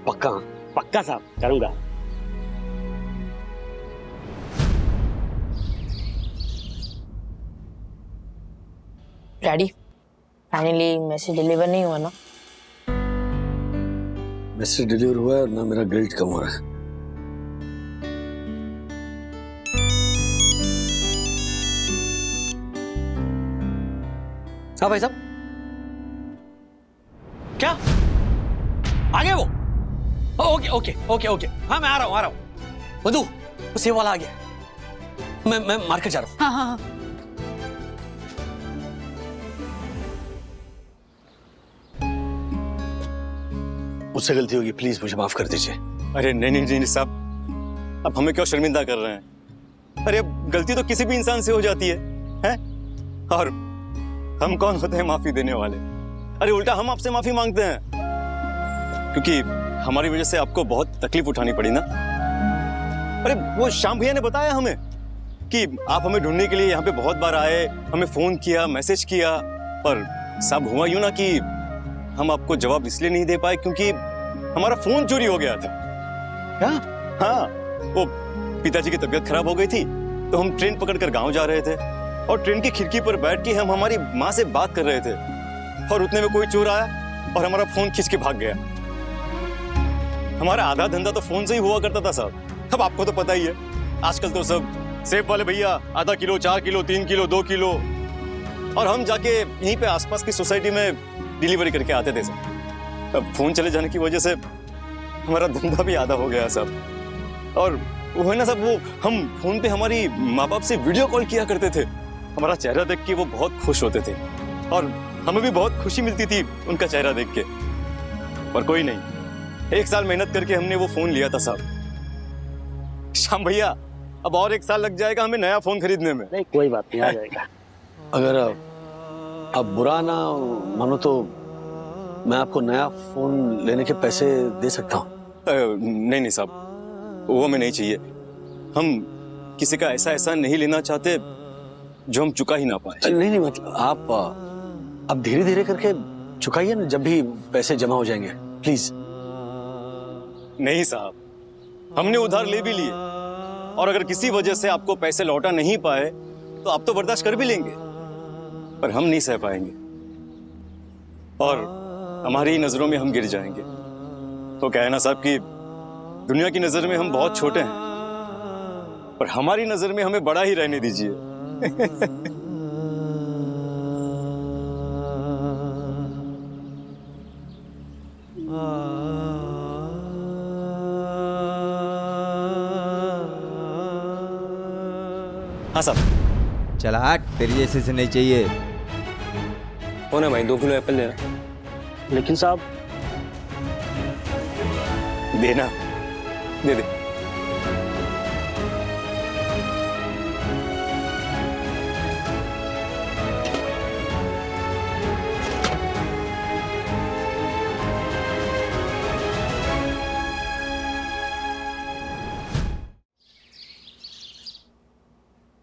पक्का? पक्का साहब, करूंगा। डैडी, फाइनली मैसेज डिलीवर नहीं हुआ ना? मैसेज डिलीवर हुआ है और ना मेरा गिल्ट कम हो रहा है। हाँ भाई साहब, क्या आ गए वो? ओके ओके ओके ओके, हाँ मैं आ रहा हूँ। मधु, वो सेव वाला आ गया, मैं मार्केट जा रहा हूँ। हाँ हाँ हाँ। मुझसे गलती होगी, प्लीज मुझे माफ कर दीजिए। अरे नहीं साहब, अब हमें क्यों शर्मिंदा कर रहे हैं? अरे अब गलती तो किसी भी इंसान से हो जाती है, हैं? और हम कौन होते हैं माफी देने वाले? अरे उल्टा हम आपसे माफी मांगते हैं, क्योंकि हमारी वजह से आपको बहुत तकलीफ उठानी पड़ी ना। अरे वो श्याम भैया ने बताया हमें कि आप हमें ढूंढने के लिए यहाँ पे बहुत बार आए, हमें फोन किया, मैसेज किया, पर सब हुआ यूं ना कि हम आपको जवाब इसलिए नहीं दे पाए क्योंकि हमारा फोन चोरी हो गया था। क्या? हाँ, वो पिताजी की तबीयत खराब हो गई थी, तो हम ट्रेन पकड़कर गांव जा रहे थे और ट्रेन की खिड़की पर बैठ के हम हमारी माँ से बात कर रहे थे और उतने में कोई चोर आया और हमारा फोन खींच के भाग गया। हमारा आधा धंधा तो फोन से ही हुआ करता था साहब। अब आपको तो पता ही है, आजकल तो सब सेब वाले भैया आधा किलो, 4 किलो, 3 किलो, 2 किलो, और हम जाके यहीं पे आसपास की सोसाइटी में डिलीवरी करके आते थे साहब। अब फोन चले जाने की वजह से हमारा धंधा भी आधा हो गया साहब। और वो है ना साहब, वो हम फोन पे हमारी माँ बाप से वीडियो कॉल किया करते थे, हमारा चेहरा देख के वो बहुत खुश होते थे और हमें भी बहुत खुशी मिलती थी उनका चेहरा देख के। पर कोई नहीं, 1 साल मेहनत करके हमने वो फोन लिया था साहब। श्याम भैया, अब और 1 साल लग जाएगा हमें नया फोन खरीदने में। नहीं कोई बात नहीं, आ जाएगा। अगर आप बुरा ना मानो तो मैं आपको नया फोन लेने के पैसे दे सकता हूँ। नहीं साहब, वो हमें नहीं चाहिए। हम किसी का ऐसा एहसान नहीं लेना चाहते जो हम चुका ही ना पाए। नहीं मतलब आप धीरे धीरे करके चुकाइए ना, जब भी पैसे जमा हो जाएंगे, प्लीज। नहीं साहब, हमने उधार ले भी लिए और अगर किसी वजह से आपको पैसे लौटा नहीं पाए तो आप तो बर्दाश्त कर भी लेंगे, पर हम नहीं सह पाएंगे और हमारी नजरों में हम गिर जाएंगे। तो क्या है ना साहब कि दुनिया की नजर में हम बहुत छोटे हैं, पर हमारी नजर में हमें बड़ा ही रहने दीजिए। हाँ साहब। चल हट, तेरी जैसे से नहीं चाहिए। कौन है भाई? 2 किलो एप्पल दे रहा। लेकिन साहब, देना, दे दे।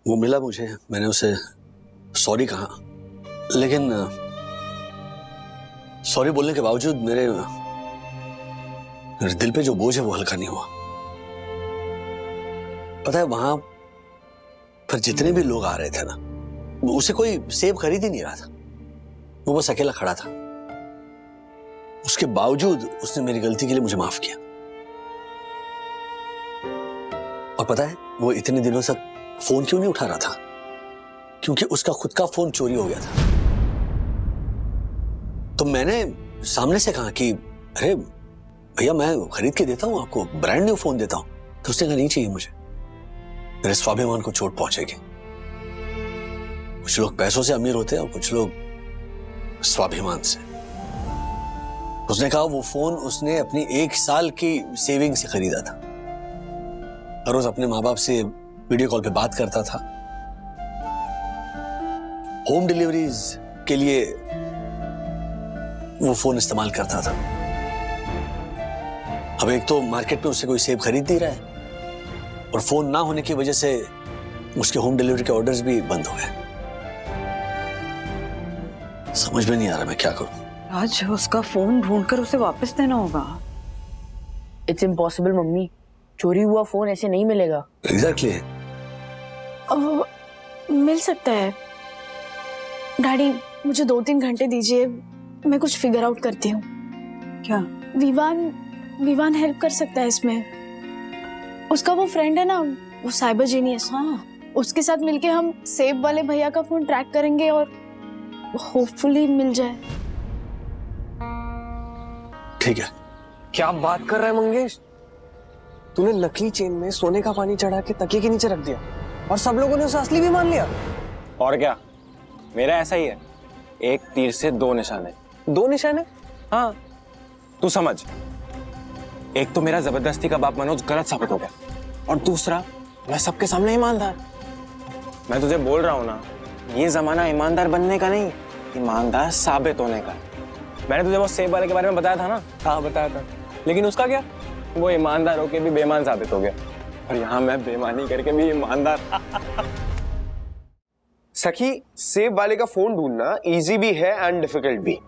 वो मिला मुझे, मैंने उसे सॉरी कहा, लेकिन सॉरी बोलने के बावजूद मेरे दिल पे जो बोझ है वो हल्का नहीं हुआ। पता है, वहां पर जितने भी लोग आ रहे थे ना, उसे कोई सेब खरीद ही नहीं रहा था, वो बस अकेला खड़ा था। उसके बावजूद उसने मेरी गलती के लिए मुझे माफ किया। और पता है, वो इतने दिनों तक फोन क्यों नहीं उठा रहा था? क्योंकि उसका खुद का फोन चोरी हो गया था। तो मैंने सामने से कहा कि अरे भैया, मैं खरीद के देता हूं आपको, ब्रांड न्यू फोन देता हूं। तो उसने कहा नहीं चाहिए मुझे, मेरे स्वाभिमान को चोट पहुंचेगी। कुछ लोग पैसों से अमीर होते हैं और कुछ लोग स्वाभिमान से। उसने कहा वो फोन उसने अपनी 1 साल की सेविंग से खरीदा था। हर रोज अपने माँ बाप से वीडियो कॉल पे बात करता था, होम डिलीवरीज के लिए वो फोन इस्तेमाल करता था। अब एक तो मार्केट में उससे कोई सेब खरीद नहीं रहा है और फोन ना होने की वजह से उसके होम डिलीवरी के ऑर्डर्स भी बंद हो गए। समझ में नहीं आ रहा मैं क्या करूं। आज उसका फोन ढूंढकर उसे वापस देना होगा। इट्स इम्पॉसिबल मम्मी, चोरी हुआ फोन ऐसे नहीं मिलेगा। एग्जैक्टली मिल सकता है। डैडी मुझे 2-3 घंटे दीजिए, मैं कुछ फिगर आउट करती हूँ। क्या? विवान हेल्प कर सकता है इसमें। उसका वो फ्रेंड है ना, वो साइबर जीनियस, हाँ, उसके साथ मिलके हम सेब वाले भैया का फोन ट्रैक करेंगे और होपफुली मिल जाए। ठीक है। क्या बात कर रहा है मंगेश? तूने नकली चेन में सोने का पानी चढ़ा के तकिए के नीचे रख दिया और सब लोगों ने उसे असली भी मान लिया। और क्या, मेरा ऐसा ही है, एक तीर से 2 निशाने। 2 निशाने? हाँ, तू समझ, एक तो मेरा जबरदस्ती का बाप मनोज गलत साबित हो गया और दूसरा मैं सबके सामने ईमानदार। मैं तुझे बोल रहा हूं ना, ये जमाना ईमानदार बनने का नहीं, ईमानदार साबित होने का। मैंने तुझे वो सेब वाले के बारे में बताया था ना? हाँ बताया था। लेकिन उसका क्या, वो ईमानदार होके भी बेईमान साबित हो गया और यहाँ मैं बेईमानी करके भी ईमानदार। सखी, सेब वाले का फोन ढूंढना इजी भी है एंड डिफिकल्ट भी।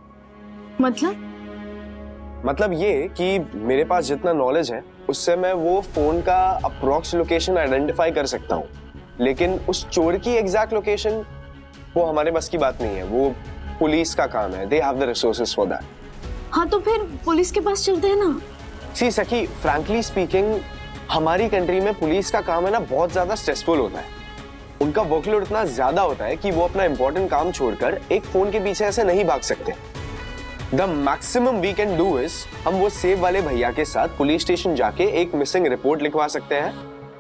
मतलब ये कि मेरे पास जितना नॉलेज है उससे मैं वो फोन का अप्रॉक्स लोकेशन आइडेंटिफाई कर सकता हूँ, लेकिन उस चोर की एग्जैक्ट लोकेशन वो हमारे बस की बात नहीं है, वो पुलिस का काम है। They have the resources for that. हाँ तो फिर पुलिस के पास चलते हैं ना। सी सखी, फ्रैंकली स्पीकिंग हमारी कंट्री में पुलिस का काम है ना बहुत ज्यादा स्ट्रेसफुल होता है। उनका वर्कलोड इतना ज्यादा होता है कि वो अपना इंपॉर्टेंट काम छोड़कर एक फोन के पीछे ऐसे नहीं भाग सकते। The maximum we can do is, हम वो सेब वाले भैया के साथ पुलिस स्टेशन जाके एक मिसिंग रिपोर्ट लिखवा सकते हैं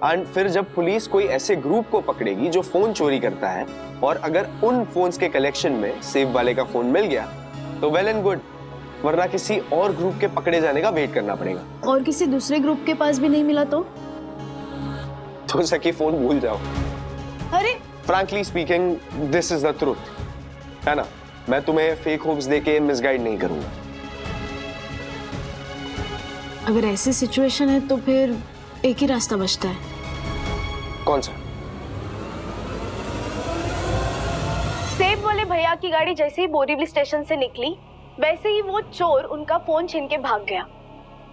एंड फिर जब पुलिस कोई ऐसे ग्रुप को पकड़ेगी जो फोन चोरी करता है और अगर उन फोन्स के कलेक्शन में सेब वाले का फोन मिल गया तो वेल एंड गुड, वरना किसी और ग्रुप के पकड़े जाने का वेट करना पड़ेगा। और किसी दूसरे ग्रुप के पास भी नहीं मिला तो सखी फोन भूल जाओ। अरे frankly speaking this is the truth, है ना? मैं तुम्हें फेक होप्स देके मिसगाइड नहीं करूंगा। अगर ऐसी सिचुएशन है तो फिर एक ही रास्ता बचता है। कौन सा? सेब वाले भैया की गाड़ी जैसे ही बोरीवली स्टेशन से निकली वैसे ही वो चोर उनका फोन छीन के भाग गया।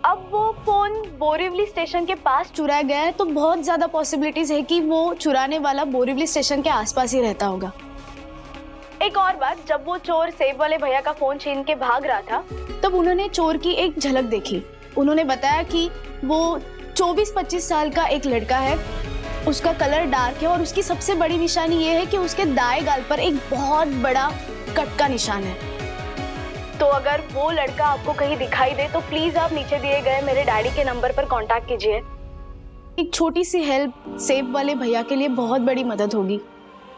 अब वो फोन बोरीवली स्टेशन के पास चुराया गया है तो बहुत ज्यादा पॉसिबिलिटीज है कि वो चुराने वाला बोरीवली स्टेशन के आसपास ही रहता होगा। एक और बात, जब वो चोर सेब वाले भैया का फोन छीन के भाग रहा था तब उन्होंने चोर की एक झलक देखी। उन्होंने बताया कि वो 24-25 साल का एक लड़का है, उसका कलर डार्क है और उसकी सबसे बड़ी निशानी ये है कि उसके दाएं गाल पर एक बहुत बड़ा कट का निशान है। तो अगर वो लड़का आपको कहीं दिखाई दे तो प्लीज आप नीचे दिए गए मेरे डैडी के नंबर पर कांटेक्ट कीजिए। एक छोटी सी हेल्प सेब वाले भैया के लिए बहुत बड़ी मदद होगी।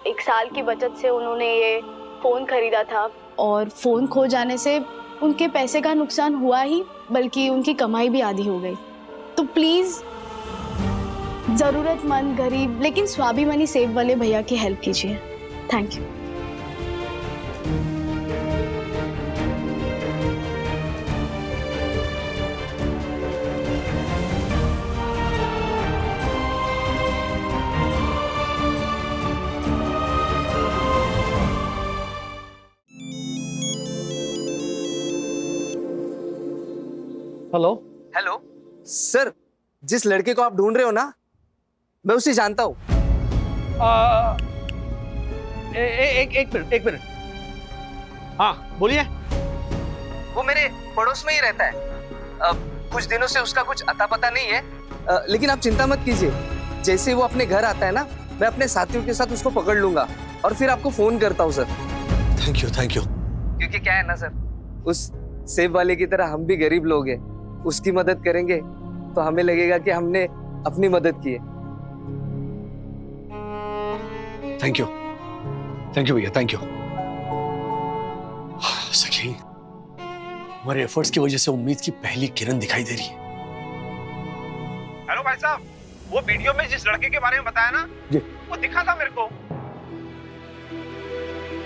1 साल की बचत से उन्होंने ये फोन खरीदा था और फोन खो जाने से उनके पैसे का नुकसान हुआ ही बल्कि उनकी कमाई भी आधी हो गई। तो प्लीज जरूरतमंद, गरीब लेकिन स्वाभिमानी सेब वाले भैया की हेल्प कीजिए। Thank you. Hello hello sir, जिस लड़के को आप ढूंढ रहे हो ना, मैं उसे जानता हूँ। एक मिनट। हाँ बोलिए। वो मेरे पड़ोस में ही रहता है। कुछ दिनों से उसका कुछ अता पता नहीं है, लेकिन आप चिंता मत कीजिए। जैसे ही वो अपने घर आता है ना, मैं अपने साथियों के साथ उसको पकड़ लूंगा और फिर आपको फोन करता हूँ सर। Thank you. क्योंकि क्या है ना सर, उस सेब वाले की तरह हम भी गरीब लोग हैं। उसकी मदद करेंगे तो हमें लगेगा कि हमने अपनी मदद की है। थैंक यू भैया, थैंक यू। सखी, हमारे एफर्ट्स की वजह से उम्मीद की पहली किरण दिखाई दे रही है। हेलो भाई साहब, वो वीडियो में जिस लड़के के बारे में बताया ना जी, वो दिखा था मेरे को।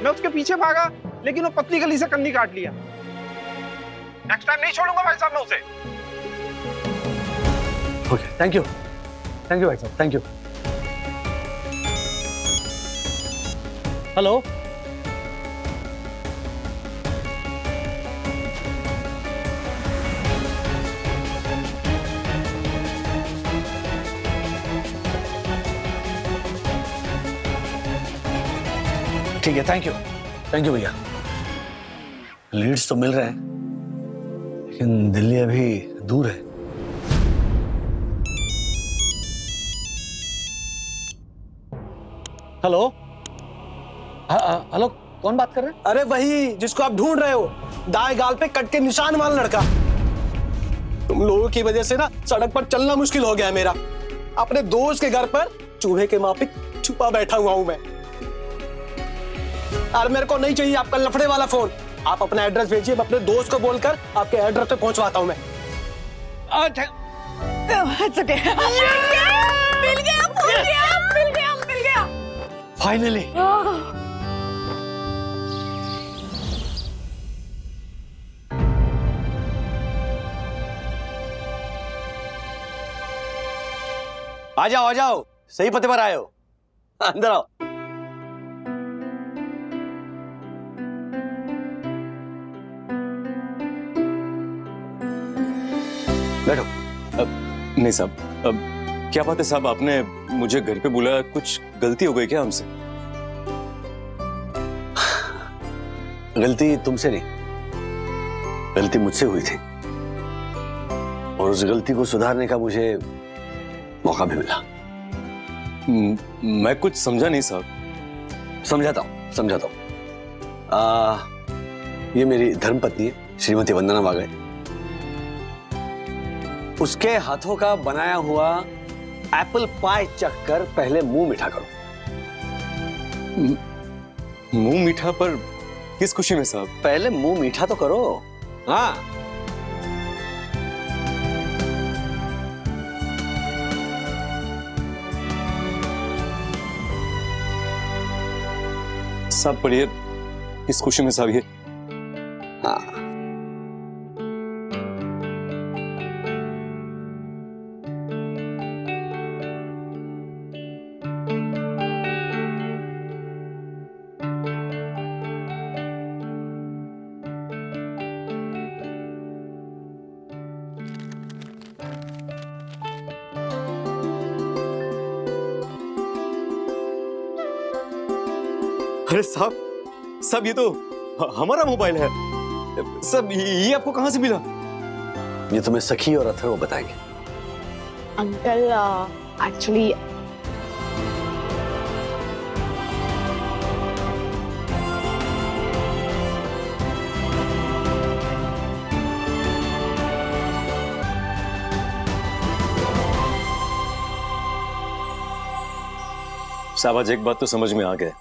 मैं उसके पीछे भागा लेकिन वो पतली गली से कन्नी काट लिया। नेक्स्ट टाइम नहीं छोड़ूंगा भाई साहब मैं उसे। ओके, थैंक यू भाई साहब, थैंक यू। हेलो ठीक है, थैंक यू भैया। लीड्स तो मिल रहे हैं लेकिन दिल्ली अभी दूर है। हेलो, हेलो, कौन बात कर रहे हैं? अरे वही जिसको आप ढूंढ रहे हो, दाएं गाल पे कट के निशान वाला लड़का। तुम लोगों की वजह से ना सड़क पर चलना मुश्किल हो गया है मेरा। अपने दोस्त के घर पर चूहे के माफिक छुपा बैठा हुआ हूं मैं। और मेरे को नहीं चाहिए आपका लफड़े वाला फोन। आप अपना एड्रेस भेजिए, मैं अपने दोस्त को बोलकर आपके एड्रेस पे पहुंचवाता हूं मैं। मिल गया। फाइनली। आ जाओ, सही पते पर आए हो। अंदर आओ। बैठो। नहीं साहब, क्या बात है साहब, आपने मुझे घर पे बुलाया, कुछ गलती हो गई क्या हमसे? गलती तुमसे नहीं, गलती मुझसे हुई थी और उस गलती को सुधारने का मुझे मौका भी मिला। मैं कुछ समझा नहीं साहब। समझाता हूं। ये मेरी धर्मपत्नी है, श्रीमती वंदना वागड़े। उसके हाथों का बनाया हुआ एप्पल पाई चख कर पहले मुंह मीठा करो। मुंह मीठा पर किस खुशी में साहब? पहले मुंह मीठा तो करो। हाँ, साहब पढ़िए, किस खुशी में साहब ये? हाँ, अरे साहब ये तो हमारा मोबाइल है। सब ये आपको कहां से मिला? ये तुम्हें सखी और अथर्व बताएंगे। अंकल एक्चुअली साहब आज एक बात तो समझ में आ गया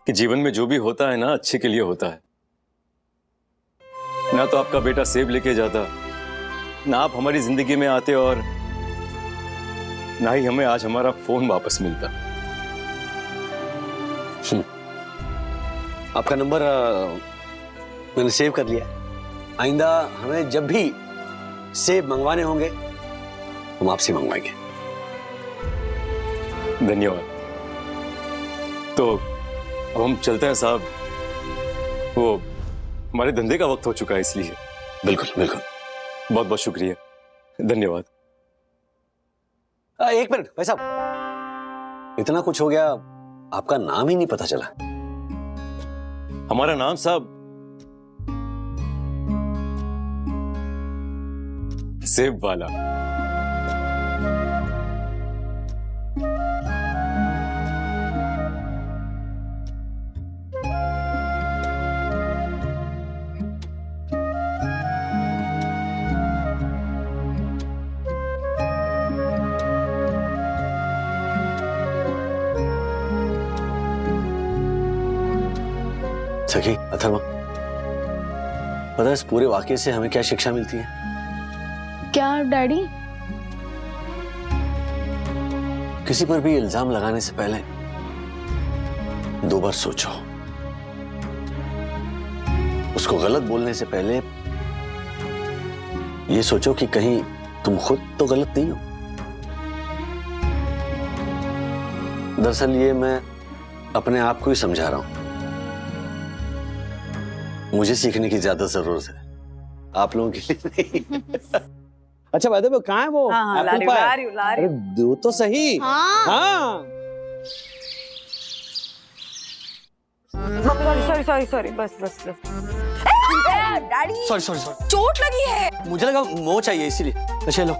कि जीवन में जो भी होता है ना अच्छे के लिए होता है। ना तो आपका बेटा सेब लेके जाता, ना आप हमारी जिंदगी में आते और ना ही हमें आज हमारा फोन वापस मिलता। आपका नंबर मैंने सेव कर लिया। आइंदा हमें जब भी सेब मंगवाने होंगे हम आपसे मंगवाएंगे। धन्यवाद। तो अब हम चलते हैं साहब, वो हमारे धंधे का वक्त हो चुका है इसलिए। बिल्कुल बिल्कुल, बहुत बहुत शुक्रिया, धन्यवाद। एक मिनट भाई साहब, इतना कुछ हो गया आपका नाम ही नहीं पता चला। हमारा नाम साहब सेब वाला। सखी, अथर्व, पता है इस पूरे वाकये से हमें क्या शिक्षा मिलती है? क्या डैडी? किसी पर भी इल्जाम लगाने से पहले 2 बार सोचो। उसको गलत बोलने से पहले ये सोचो कि कहीं तुम खुद तो गलत नहीं हो। दरअसल ये मैं अपने आप को ही समझा रहा हूं। मुझे सीखने की ज्यादा जरूरत है, आप लोगों के लिए नहीं। अच्छा भाई वो कहाँ है वो? हाँ, ला रही हूँ। अरे दो तो सही। हाँ। हाँ। सॉरी सॉरी सॉरी बस बस बस। डैडी सॉरी सॉरी सॉरी, चोट लगी है। मुझे लगा मोह चाहिए इसीलिए। चलो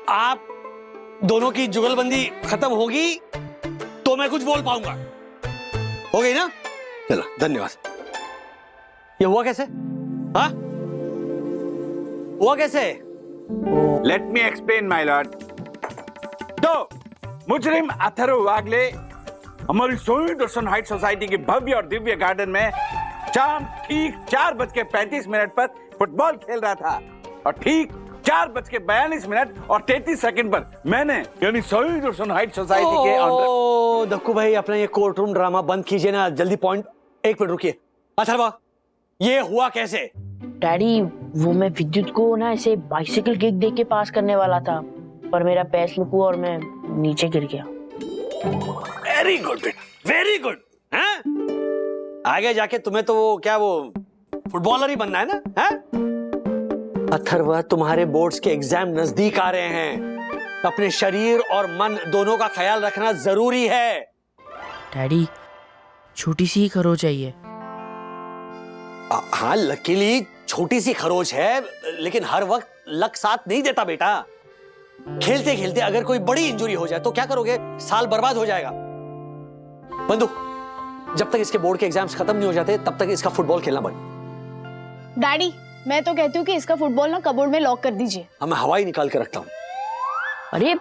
आप दोनों की जुगलबंदी खत्म होगी तो मैं कुछ बोल पाऊंगा। हो गई ना? चलो धन्यवाद। ये हुआ कैसे? हाँ हुआ कैसे? Let me explain my Lord. तो मुजरिम अथर्व वागले हमारी सोनी दर्शन हाइट सोसाइटी के भव्य और दिव्य गार्डन में शाम ठीक 4:35 पर फुटबॉल खेल रहा था और ठीक 4:42 और 33 सेकंड पर मैंने यानी सोनी दर्शन हाइट सोसाइटी के ओ दक्कू भाई, अपना ये कोर्ट रूम ड्रामा बंद कीजिए ना जल्दी। पॉइंट, 1 मिनट रुकिए। अथर्वा, ये हुआ कैसे? डैडी वो मैं विद्युत को ना ऐसे बाइसिकल किक दे के पास करने वाला था, पर मेरा पैर स्लिप हुआ और मैं नीचे गिर गया। वेरी गुड बेटा, वेरी गुड। हैं? आगे जाके तुम्हें तो वो क्या वो फुटबॉलर ही बनना है ना? हैं? अथर्वा, तुम्हारे बोर्ड्स के एग्जाम नजदीक आ रहे हैं। अपने शरीर और मन दोनों का ख्याल रखना जरूरी है। डैडी छोटी सी ही खरोच चाहिए। हाँ लकीली छोटी सी खरोच है, लेकिन हर वक्त लक साथ नहीं देता बेटा। खेलते खेलते अगर कोई बड़ी इंजरी हो जाए तो क्या करोगे? साल बर्बाद हो जाएगा। बंधु, जब तक इसके बोर्ड के एग्जाम्स खत्म नहीं हो जाते तब तक इसका फुटबॉल खेलना बंद। डैडी मैं तो कहती हूँ कि इसका फुटबॉल ना कबोर्ड में लॉक कर दीजिए। हाँ, मैं हवा ही निकाल के रखता हूँ। अरे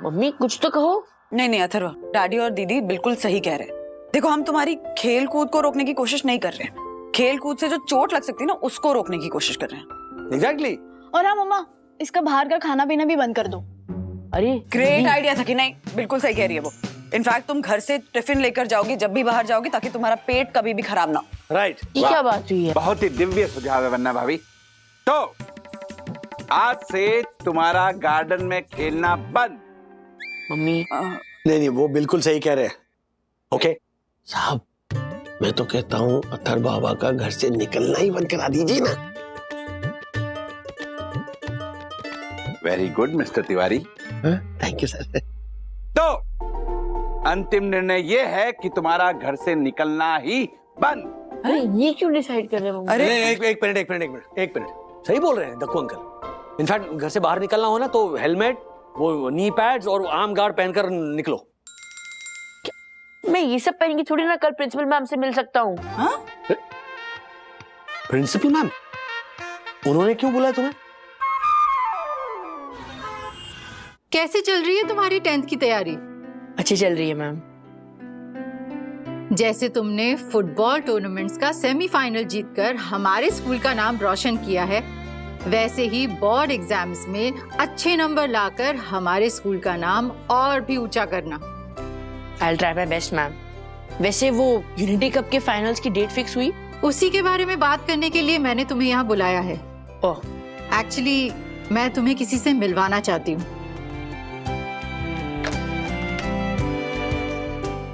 मम्मी कुछ तो कहो। नहीं नहीं अथर्वा, डैडी और दीदी बिल्कुल सही कह रहे हैं। देखो हम तुम्हारी खेल कूद को रोकने की कोशिश नहीं कर रहे हैं, खेल कूद से जो चोट लग सकती है ना उसको रोकने की कोशिश कर रहे हैं। एग्जैक्टली। और हाँ मम्मा, इसका बाहर का खाना पीना भी बंद कर दो। अरे ग्रेट आइडिया था कि नहीं, बिल्कुल सही कह रही है वो। इनफैक्ट तुम घर से टिफिन लेकर जाओगे जब भी बाहर जाओगे, ताकि तुम्हारा पेट कभी भी खराब ना हो। राइट। ये क्या बात हुई है? बहुत ही दिव्य सुझाव है वन्ना भाभी। तो आज से तुम्हारा गार्डन में खेलना बंद। मम्मी नहीं नहीं, वो बिल्कुल सही कह रहे हैं। ओके साहब, मैं तो कहता हूँ अथर्व बाबा का घर से निकलना ही बंद करा दीजिए ना। Very good mister Tiwari. Thank you sir. तो अंतिम निर्णय ये है कि तुम्हारा घर से निकलना ही बंद। अरे ये क्यों डिसाइड कर रहे हैं? अरे एक मिनट, सही बोल रहे हैं दक्कू अंकल। इनफैक्ट घर से बाहर निकलना हो ना तो हेलमेट, वो नी पैड्स और आर्म गार्ड पहनकर निकलो। मैं ये सब पहन के थोड़ी ना कल प्रिंसिपल मैम से मिल सकता हूँ। Principal ma'am? उन्होंने क्यों बुलाया तुम्हें? कैसे चल रही है तुम्हारी 10th की तैयारी? अच्छी चल रही है मैम। जैसे तुमने फुटबॉल टूर्नामेंट्स का सेमीफाइनल जीतकर हमारे स्कूल का नाम रोशन किया है, वैसे ही बोर्ड एग्जाम्स में अच्छे नंबर लाकर हमारे स्कूल का नाम और भी ऊंचा करना। I'll try my best ma'am. वैसे वो यूनिटी कप के फाइनल्स की डेट फिक्स हुई? उसी के बारे में बात करने के लिए मैंने तुम्हें यहाँ बुलाया है। ओह, एक्चुअली मैं तुम्हें किसी से मिलवाना चाहती हूँ।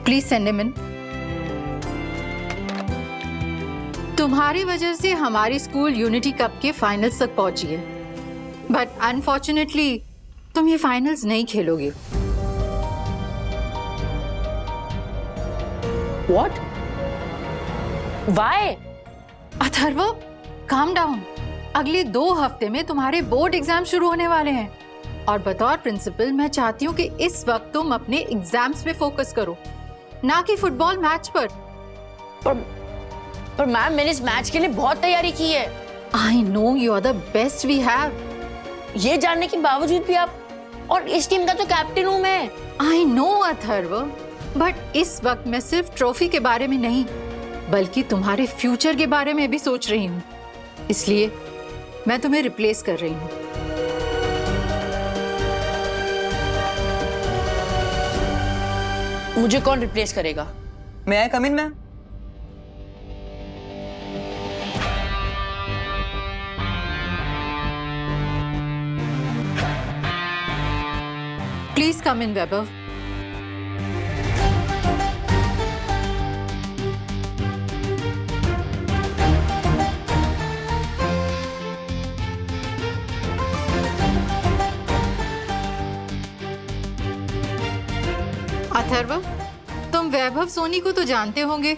Please send him in. तुम्हारी वजह से हमारी स्कूल यूनिटी कप के फाइनल्स तक पहुंची है, बट अनफॉर्चुनेटली तुम ये फाइनल्स नहीं खेलोगे। What? Why? Atharva, calm down. अगले 2 हफ्ते में तुम्हारे बोर्ड एग्जाम शुरू होने वाले हैं और बतौर प्रिंसिपल मैं चाहती हूँ कि इस वक्त तुम अपने एग्जाम्स पे फोकस करो, ना कि फुटबॉल मैच पर। पर मैम मैंने इस मैच के लिए बहुत तैयारी की है। I know you are the best we have। ये जानने के बावजूद भी आप, और इस टीम का तो कैप्टन हूँ मैं। I know अथर्व, बट इस वक्त मैं सिर्फ ट्रॉफी के बारे में नहीं बल्कि तुम्हारे फ्यूचर के बारे में भी सोच रही हूँ, इसलिए मैं तुम्हें रिप्लेस कर रही हूँ। मुझे कौन रिप्लेस करेगा? मैं आई कम इन मैम? प्लीज कम इन वैभव। अथर्व, तुम वैभव सोनी को तो जानते होंगे।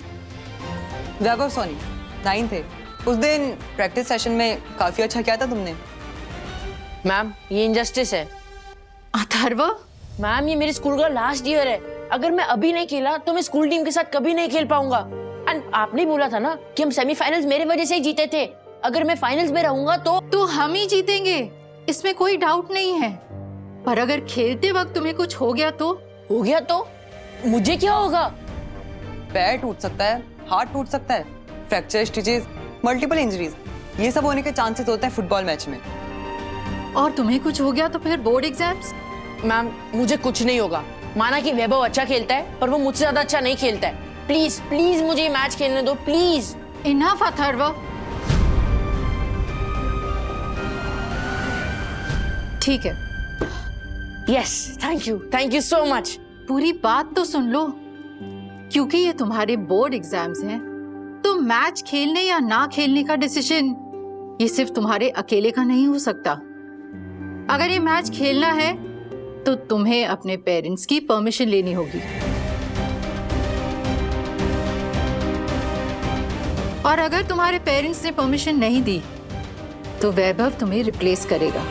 वैभव सोनी 9 थे। उस दिन प्रैक्टिस सेशन में काफी अच्छा किया था तुमने। मैम ये इंजस्टिस है। अथर्व, मैम ये मेरे स्कूल का लास्ट ईयर है। अगर मैं अभी नहीं खेला तो मैं स्कूल टीम के साथ कभी नहीं खेल पाऊंगा। एंड आपने बोला था ना कि हम सेमीफाइनल्स मेरे वजह से ही जीते थे। अगर मैं फाइनल्स में रहूंगा तो हम ही जीतेंगे, इसमें कोई डाउट नहीं है। पर अगर खेलते वक्त तुम्हें कुछ हो गया तो मुझे क्या होगा? पैर टूट सकता है, हाथ टूट सकता है, फ्रैक्चर, स्टिचेस, मल्टीपल इंजरीज, ये सब होने के चांसेस होते हैं फुटबॉल मैच में। और तुम्हें कुछ हो गया तो फिर बोर्ड एग्जाम्स? मैम मुझे कुछ नहीं होगा। माना कि वैभव अच्छा खेलता है पर वो मुझसे ज्यादा अच्छा नहीं खेलता है। प्लीज प्लीज मुझे ये मैच खेलने दो, प्लीज। इनफ अथर्व। ठीक है। Yes, thank you so much. पूरी बात तो सुन लो। क्योंकि ये तुम्हारे बोर्ड एग्जाम्स हैं, तो मैच खेलने या ना खेलने का डिसीजन ये सिर्फ तुम्हारे अकेले का नहीं हो सकता। अगर ये मैच खेलना है तो तुम्हें अपने पेरेंट्स की परमिशन लेनी होगी। और अगर तुम्हारे पेरेंट्स ने परमिशन नहीं दी तो वैभव तुम्हें रिप्लेस करेगा।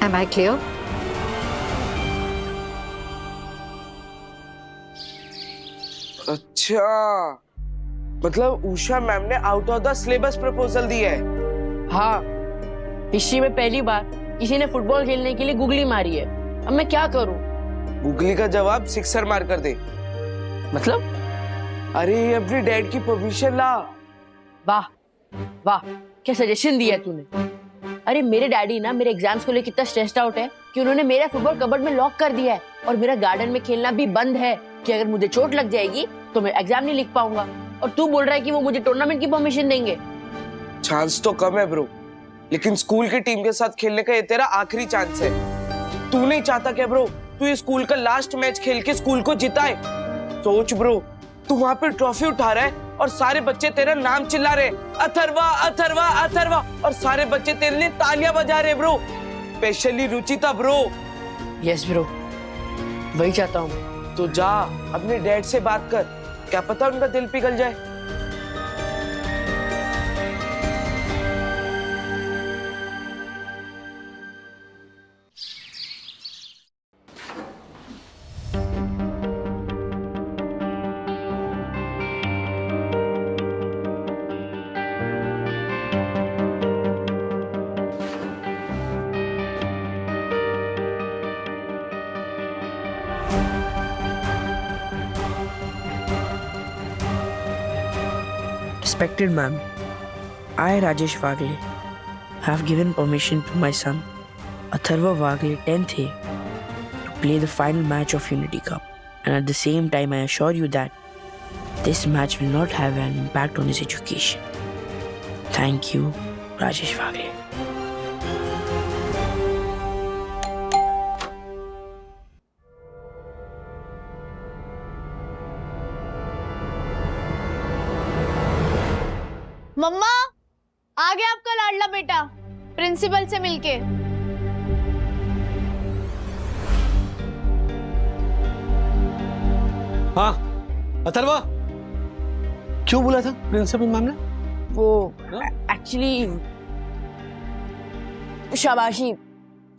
Am I clear? अच्छा, मतलब उषा मैम ने out of the syllabus proposal दिया है। हाँ, हिस्ट्री में पहली बार किसी ने फुटबॉल खेलने के लिए गुगली मारी है। अब मैं क्या करूं? गुगली का जवाब सिक्सर मार कर दे। मतलब? अरे अपने डैड की परमिशन ला। वाह वाह, क्या सजेशन दिया तूने। अरे मेरे डैडी ना मेरे एग्जाम्स को लेकर इतना स्ट्रेस्ड आउट है कि उन्होंने मेरा फुटबॉल कबर्ड में लॉक कर दिया है और मेरा गार्डन में खेलना भी बंद है कि अगर मुझे चोट लग जाएगी तो मैं एग्जाम नहीं लिख पाऊंगा। और तू बोल रहा है कि वो मुझे टूर्नामेंट की परमिशन देंगे। चांस तो कम है ब्रो, लेकिन स्कूल की टीम के साथ खेलने का ये तेरा आखिरी चांस है। तू नहीं चाहता क्या ब्रो तू ये स्कूल का लास्ट मैच खेल के स्कूल को जिताए? सोच ब्रो, तू वहां पे ट्रॉफी उठा रहा है और सारे बच्चे तेरा नाम चिल्ला रहे, अथर्वा अथर्वा अथर्वा, और सारे बच्चे तेरे लिए तालियां बजा रहे bro. Specially Ruchita bro. Yes bro, वही चाहता हूँ। तो जा अपने डैड से बात कर, क्या पता उनका दिल पिघल जाए। Respected ma'am, I, Rajesh Wagle, have given permission to my son, Atharva Wagle, 10th A, to play the final match of Unity Cup. And at the same time, I assure you that this match will not have an impact on his education. Thank you, Rajesh Wagle. मम्मा, आ गया आपका लाडला बेटा principal से मिलके। हाँ अथर्वा, क्यों बोला था प्रिंसिपल मैम ने? वो एक्चुअली शाबाशी,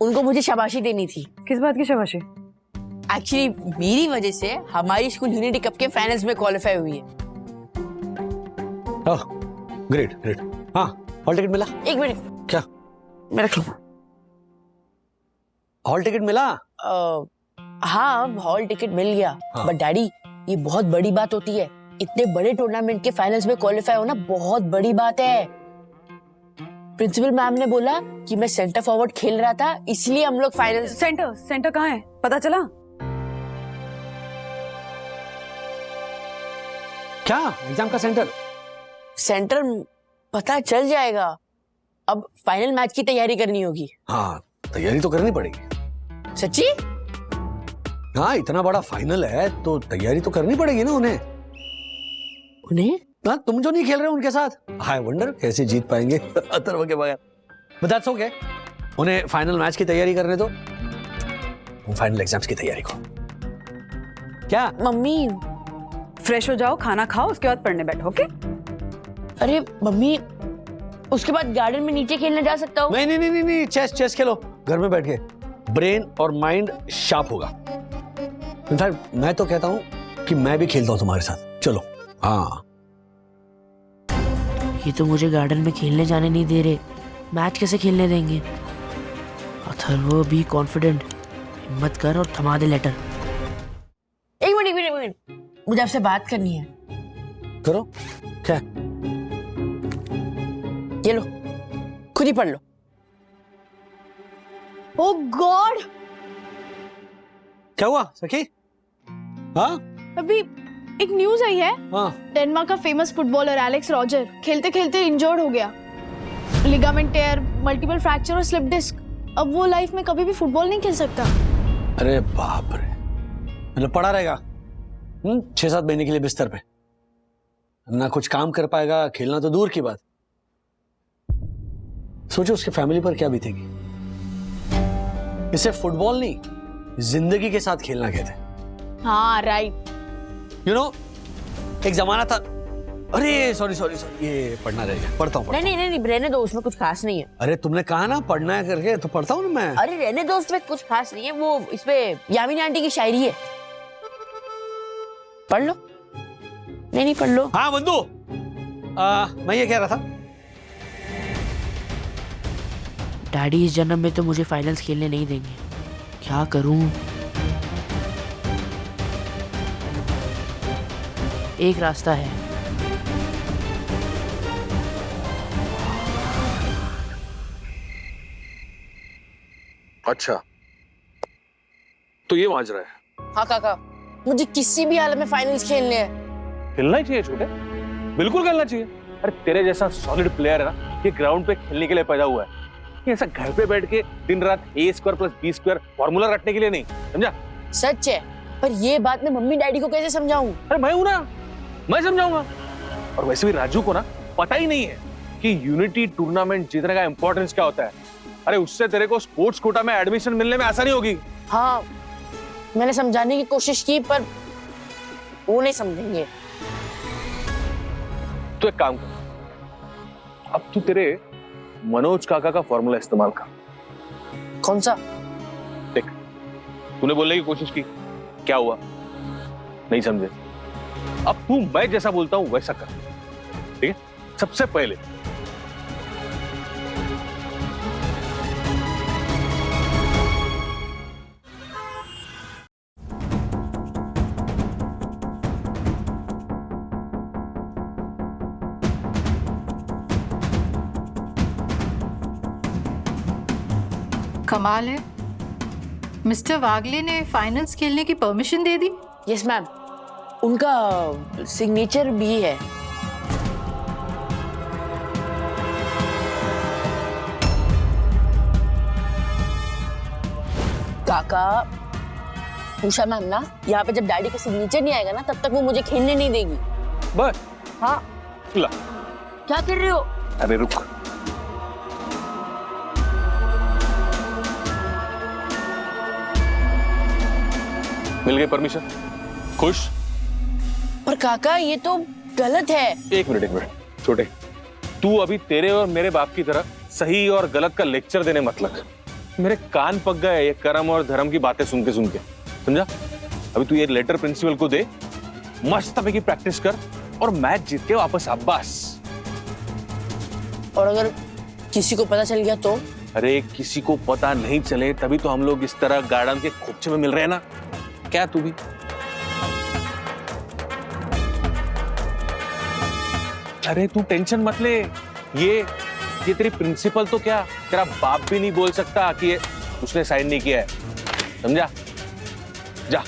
उनको मुझे शाबाशी देनी थी। किस बात की शाबाशी? एक्चुअली मेरी वजह से हमारी स्कूल यूनिटी कप के फाइनल्स में क्वालिफाई हुई है। Great great. हाँ, हॉल टिकट मिला? एक मिनट। क्या? मैं रख लूँ। हॉल टिकट मिला? हाँ, हॉल टिकट मिल गया। बट डैडी, ये बहुत बड़ी बात होती है। इतने बड़े टूर्नामेंट के फाइनल्स में क्वालिफाई होना बहुत बड़ी बात है। प्रिंसिपल मैम ने बोला कि मैं सेंटर फॉरवर्ड खेल रहा था, इसलिए हम लोग फाइनल। सेंटर कहाँ है, पता चला? क्या एग्जाम का सेंटर पता चल जाएगा। अब फाइनल मैच की तैयारी करनी होगी। हाँ, तैयारी तो करनी पड़ेगी। सच्ची? हाँ, इतना बड़ा फाइनल है तो तैयारी तो करनी पड़ेगी ना उन्हें। हाँ, तुम जो नहीं खेल रहे हो उनके साथ। आई वंडर कैसे जीत पाएंगे अथर्वा के बगैर। But that's okay. उन्हें फाइनल मैच की तैयारी करने दो, फाइनल एग्जाम्स की तैयारी को। क्या मम्मी फ्रेश हो जाओ, खाना खाओ, उसके बाद पढ़ने बैठो, ओके? अरे मम्मी, उसके बाद गार्डन में नीचे खेलने जा सकता हूँ? नहीं, चेस खेलो घर में बैठ के, ब्रेन और माइंड शार्प होगा। इनफैक्ट मैं तो कहता हूँ कि मैं भी खेलता हूँ तुम्हारे साथ, चलो। हाँ, ये तो मुझे गार्डन में खेलने जाने नहीं दे रहे, मैच कैसे खेलने देंगे? अथर्व बी कॉन्फिडेंट, हिम्मत कर और थमा दे लेटर। एक मिनट, मुझे आपसे बात करनी है। करो। क्या? ये लो, खुद ही पढ़ लो। ओह गॉड, क्या हुआ सखी? हाँ, अभी एक न्यूज आई है। हाँ, डेनमार्क का फेमस फुटबॉलर एलेक्स रॉजर खेलते खेलते इंजर्ड हो गया, लिगामेंट टेयर, मल्टीपल फ्रैक्चर और स्लिप डिस्क। अब वो लाइफ में कभी भी फुटबॉल नहीं खेल सकता। अरे बाप रे, मतलब पड़ा रहेगा 6-7 महीने के लिए बिस्तर पे, ना कुछ काम कर पाएगा, खेलना तो दूर की बात। सोचो उसकी फैमिली पर क्या बीतेगी। इसे फुटबॉल नहीं, जिंदगी के साथ खेलना कहते हैं। हाँ राइट। यू नो, एक जमाना था। अरे सॉरी, ये पढ़ना रहेगा, पढ़ता हूँ। नहीं, रहने दो, उसमें कुछ खास नहीं है। अरे तुमने कहा ना पढ़ना है करके, तो पढ़ता हूँ ना मैं। अरे रहने दो, उसमें कुछ खास नहीं है, वो इसपे यामिनी आंटी की शायरी है, पढ़ लो। नहीं पढ़ लो। हाँ बंधु, मैं ये कह रहा था, डैडी इस जन्म में तो मुझे फाइनल्स खेलने नहीं देंगे, क्या करूं? एक रास्ता है। अच्छा, तो ये माजरा है। हाँ काका, मुझे किसी भी हालत में फाइनल्स खेलने हैं। खेलना ही चाहिए छोटे, बिल्कुल खेलना चाहिए। अरे तेरे जैसा सॉलिड प्लेयर है ना, ये ग्राउंड पे खेलने के लिए पैदा हुआ है, ये ऐसा घर पे बैठ के दिन रात A² + B² फॉर्मूला रटने के लिए नहीं, समझा? सच है, पर ये बात मैं मम्मी डैडी को कैसे समझाऊं? अरे मैं हूं ना, मैं समझाऊंगा। और वैसे भी राजू को ना पता ही नहीं है कि यूनिटी टूर्नामेंट जीतने का इंपॉर्टेंस क्या होता है। अरे उससे तेरे को स्पोर्ट्स कोटा में एडमिशन मिलने में आसानी होगी। हाँ, मैंने समझाने की कोशिश की, पर वो नहीं समझेंगे। तो एक काम कर, अब तू तेरे मनोज काका का फॉर्मूला इस्तेमाल कर। कौन सा? देख, तूने बोलने की कोशिश की, क्या हुआ? नहीं समझे। अब तू मैं जैसा बोलता हूं वैसा कर, ठीक है? सबसे पहले कमाल है, मिस्टर वागले ने फाइनल्स खेलने की परमिशन दे दी। यस मैम, उनका सिग्नेचर भी है। काका, उषा मैम ना यहाँ पे जब डैडी का सिग्नेचर नहीं आएगा ना, तब तक वो मुझे खेलने नहीं देगी। बस? हाँ। ला। क्या कर रहे हो? अरे रुक, मिल गई परमिशन, खुश? पर काका ये तो गलत है। एक मिनट छोटे, तू अभी तेरे और मेरे बाप की तरह सही और गलत का लेक्चर देने मत लग। मेरे कान पक गए ये कर्म और धर्म की बातें सुन के, समझा? अभी तू ये लेटर प्रिंसिपल को दे, मस्त तरह की प्रैक्टिस कर और मैच जीत के वापस आ, बस। और अगर किसी को पता चल गया तो? अरे किसी को पता नहीं चले तभी तो हम लोग इस तरह गार्डन के खोपचे में मिल रहे हैं ना। क्या तू भी? अरे तू टेंशन मत ले, ये तेरी प्रिंसिपल तो क्या, तेरा बाप भी नहीं बोल सकता कि ये उसने साइन नहीं किया है, समझा? जा।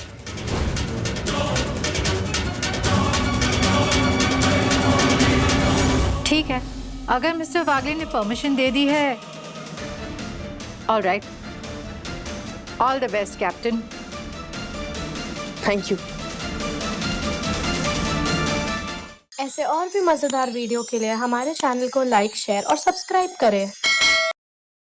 ठीक है, अगर मिस्टर वागले ने परमिशन दे दी है, alright, all the best captain. Thank you. ऐसे और भी मजेदार वीडियो के लिए हमारे चैनल को लाइक, शेयर और सब्सक्राइब करें।